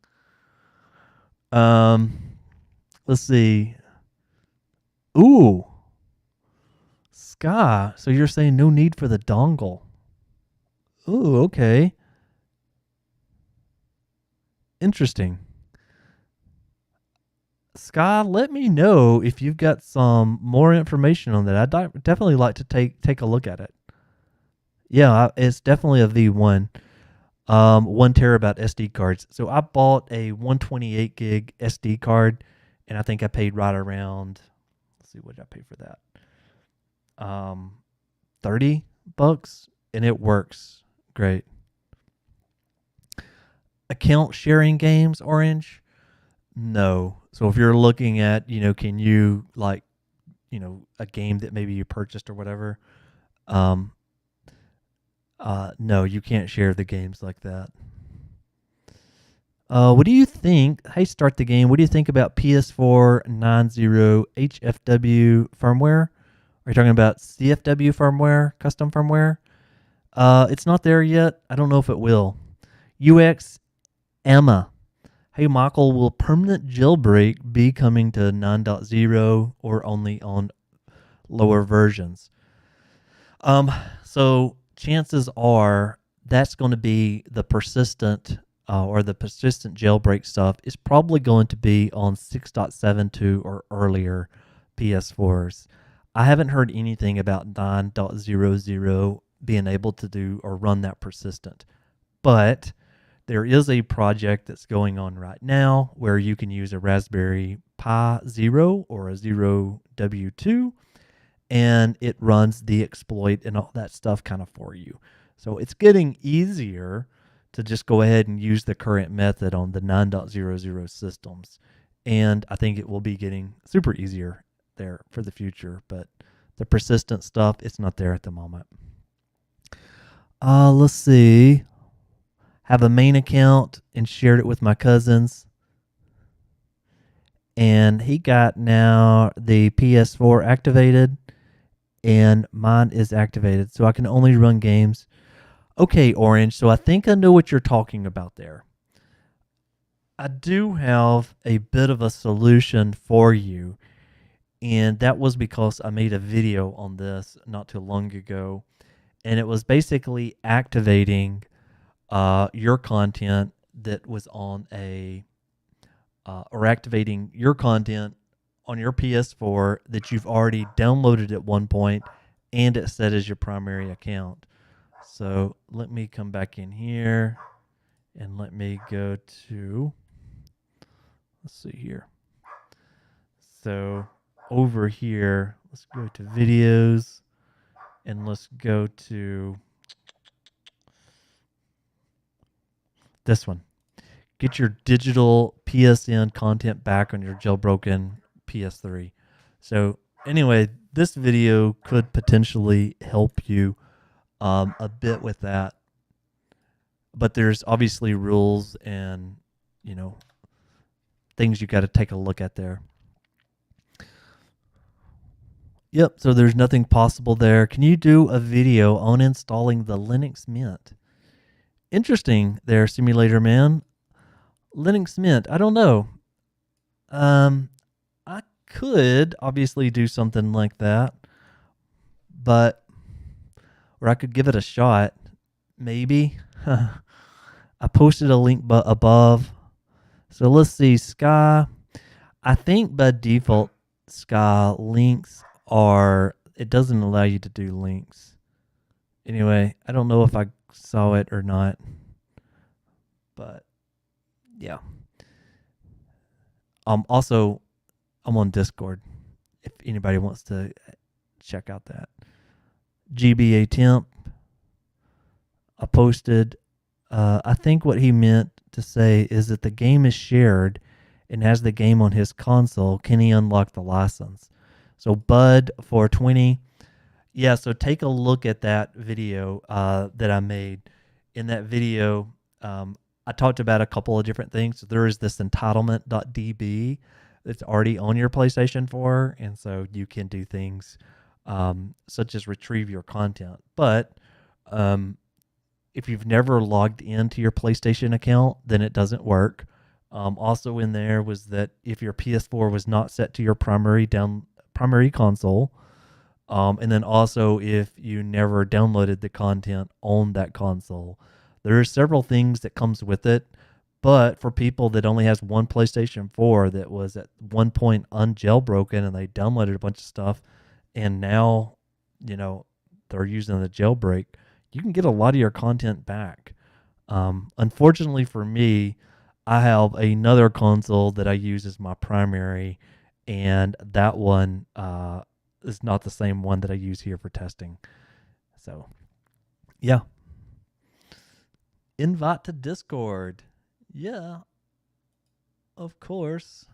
Let's see. Ooh. Sky, so you're saying no need for the dongle. Ooh, okay. Interesting. Sky, let me know if you've got some more information on that. I'd definitely like to take a look at it. Yeah, it's definitely a V1. 1 terabyte SD cards. So I bought a 128 gig SD card, and I think I paid right around, let's see, what did I pay for that? $30, and it works great. Account sharing games, Orange? No. So if you're looking at, can you like a game that maybe you purchased or whatever. No, you can't share the games like that. What do you think? Hey, start the game. What do you think about PS4 90 HFW firmware? Are you talking about CFW firmware, custom firmware? It's not there yet. I don't know if it will. UX Emma. Hey, Michael, will permanent jailbreak be coming to 9.0 or only on lower versions? So chances are that's going to be the persistent jailbreak stuff is probably going to be on 6.72 or earlier PS4s. I haven't heard anything about 9.00 being able to do or run that persistent, but there is a project that's going on right now where you can use a Raspberry Pi Zero or a Zero W2, and it runs the exploit and all that stuff kind of for you. So it's getting easier to just go ahead and use the current method on the 9.00 systems. And I think it will be getting super easier there for the future. But the persistent stuff, it's not there at the moment. Let's see. Have a main account and shared it with my cousins. And he got now the PS4 activated, and mine is activated. So I can only run games. Okay, Orange, so I think I know what you're talking about there. I do have a bit of a solution for you, and that was because I made a video on this not too long ago, and it was basically activating your content that was on or activating your content on your PS4 that you've already downloaded at one point and it set as your primary account. So let me come back in here and let me go to, let's see here. So over here, let's go to videos and let's go to this one. Get your digital PSN content back on your jailbroken PS3. So anyway, this video could potentially help you a bit with that. But there's obviously rules and, things you got to take a look at there. Yep, so there's nothing possible there. Can you do a video on installing the Linux Mint? Interesting there, Simulator Man. Linux Mint, I don't know. I could obviously do something like that, or I could give it a shot, maybe. I posted a link above. So let's see, Sky. I think by default, Sky links it doesn't allow you to do links. Anyway, I don't know if I saw it or not, but yeah. Also, I'm on Discord if anybody wants to check out that. GBA temp. I posted. I think what he meant to say is that the game is shared and has the game on his console. Can he unlock the license? So Bud 420. Yeah, so take a look at that video that I made. In that video, I talked about a couple of different things. So there is this entitlement.db that's already on your PlayStation 4, and so you can do things such as retrieve your content. But if you've never logged into your PlayStation account, then it doesn't work. Also in there was that if your PS4 was not set to your primary console, and then also if you never downloaded the content on that console. There are several things that comes with it, but for people that only has one PlayStation 4 that was at one point unjailbroken and they downloaded a bunch of stuff and now, they're using the jailbreak, you can get a lot of your content back. Unfortunately for me, I have another console that I use as my primary, and that one is not the same one that I use here for testing. So, yeah. Invite to Discord. Yeah, of course.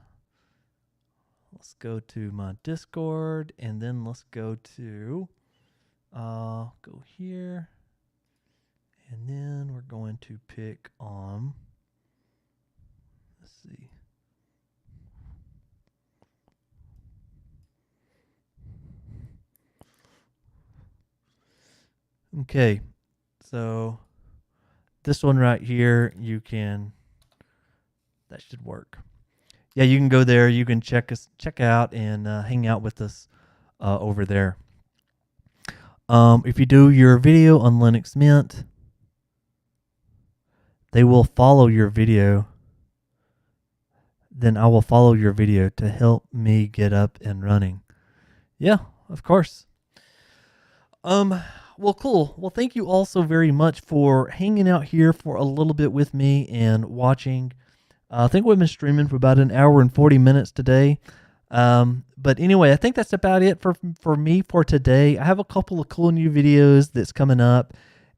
let's go to my Discord, and then let's go to go here, and then we're going to pick let's see. Okay, so this one right here, that should work. Yeah, you can go there. You can check out, and hang out with us over there. If you do your video on Linux Mint, they will follow your video. Then I will follow your video to help me get up and running. Yeah, of course. Well, cool. Well, thank you all so very much for hanging out here for a little bit with me and watching. I think we've been streaming for about 1 hour and 40 minutes today. But anyway, I think that's about it for me for today. I have a couple of cool new videos that's coming up.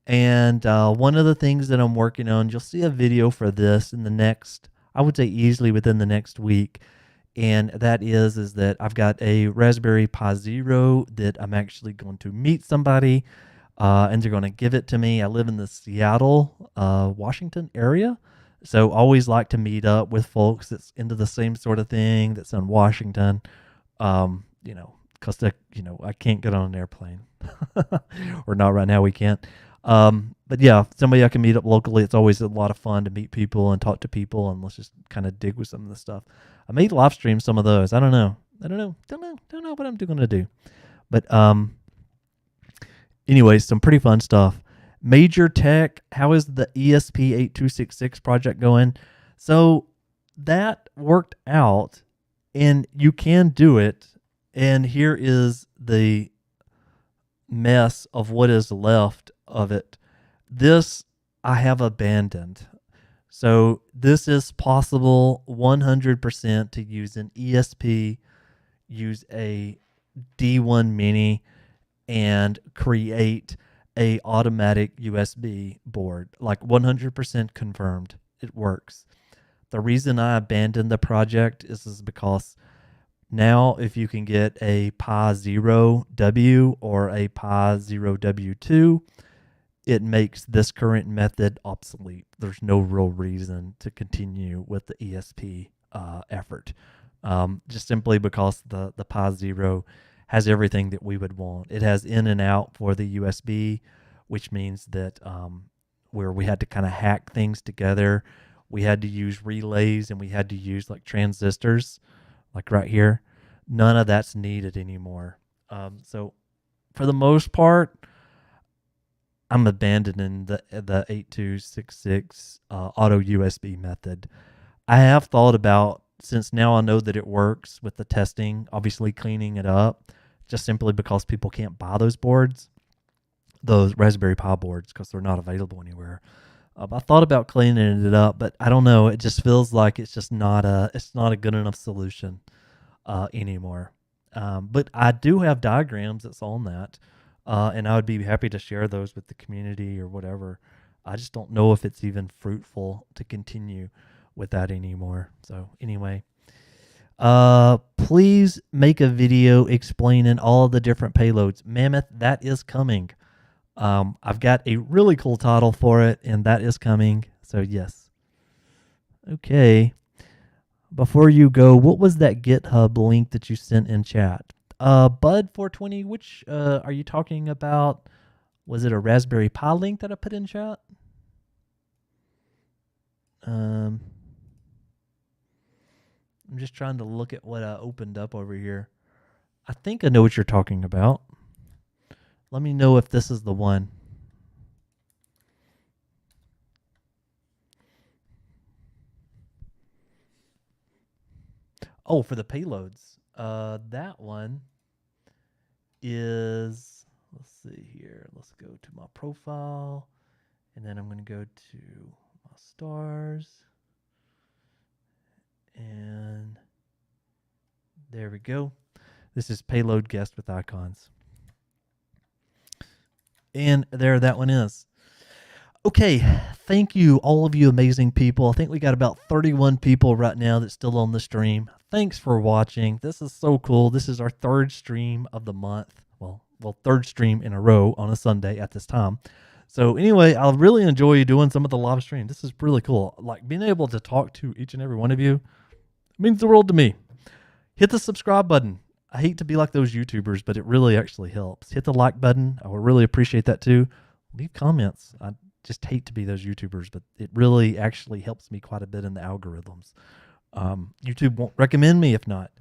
And one of the things that I'm working on, you'll see a video for this in the next, I would say easily within the next week. And that is that I've got a Raspberry Pi Zero that I'm actually going to meet somebody, and they're going to give it to me. I live in the Seattle, Washington area. So always like to meet up with folks that's into the same sort of thing, that's in Washington, because I can't get on an airplane, or not right now. We can't. But yeah, somebody I can meet up locally. It's always a lot of fun to meet people and talk to people, and let's just kind of dig with some of the stuff. I may live stream some of those. I don't know what I'm going to do. But anyways, some pretty fun stuff. Major Tech, how is the ESP8266 project going? So that worked out, and you can do it. And here is the mess of what is left of it. This I have abandoned. So this is possible 100% to use an ESP, use a D1 Mini, and create a automatic USB board. Like 100% confirmed. It works. The reason I abandoned the project is because now if you can get a Pi Zero W or a Pi Zero W2, it makes this current method obsolete. There's no real reason to continue with the ESP effort. Just simply because the Pi Zero has everything that we would want. It has in and out for the USB, which means that where we had to kind of hack things together, we had to use relays and we had to use like transistors, like right here. None of that's needed anymore. So for the most part, I'm abandoning the 8266 auto USB method. I have thought about, since now I know that it works with the testing, obviously cleaning it up, just simply because people can't buy those boards, those Raspberry Pi boards, because they're not available anywhere. I thought about cleaning it up, but I don't know. It just feels like it's just not a good enough solution anymore. But I do have diagrams that's on that. And I would be happy to share those with the community or whatever. I just don't know if it's even fruitful to continue with that anymore. So anyway, please make a video explaining all the different payloads. Mammoth, that is coming. I've got a really cool title for it, and that is coming. So yes. Okay. Before you go, what was that GitHub link that you sent in chat? Bud420, which are you talking about? Was it a Raspberry Pi link that I put in chat? I'm just trying to look at what I opened up over here. I think I know what you're talking about. Let me know if this is the one. Oh, for the payloads. That one is, let's see here. Let's go to my profile, and then I'm going to go to my stars, and there we go. This is Payload Guest with icons. And there that one is. Okay, thank you, all of you amazing people. I think we got about 31 people right now that's still on the stream. thanks for watching. This is so cool. This is our third stream of the month. Well, third stream in a row on a Sunday at this time. So anyway, I really enjoy doing some of the live stream. This is really cool. Like being able to talk to each and every one of you means the world to me. Hit the subscribe button. I hate to be like those YouTubers, but it really actually helps. Hit the like button. I would really appreciate that too. Leave comments. I just hate to be those YouTubers, but it really actually helps me quite a bit in the algorithms. YouTube won't recommend me if not.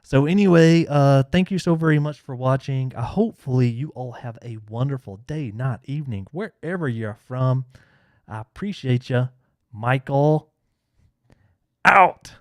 So anyway, thank you so very much for watching. Hopefully you all have a wonderful day, night, evening, wherever you're from. I appreciate you. Michael, out.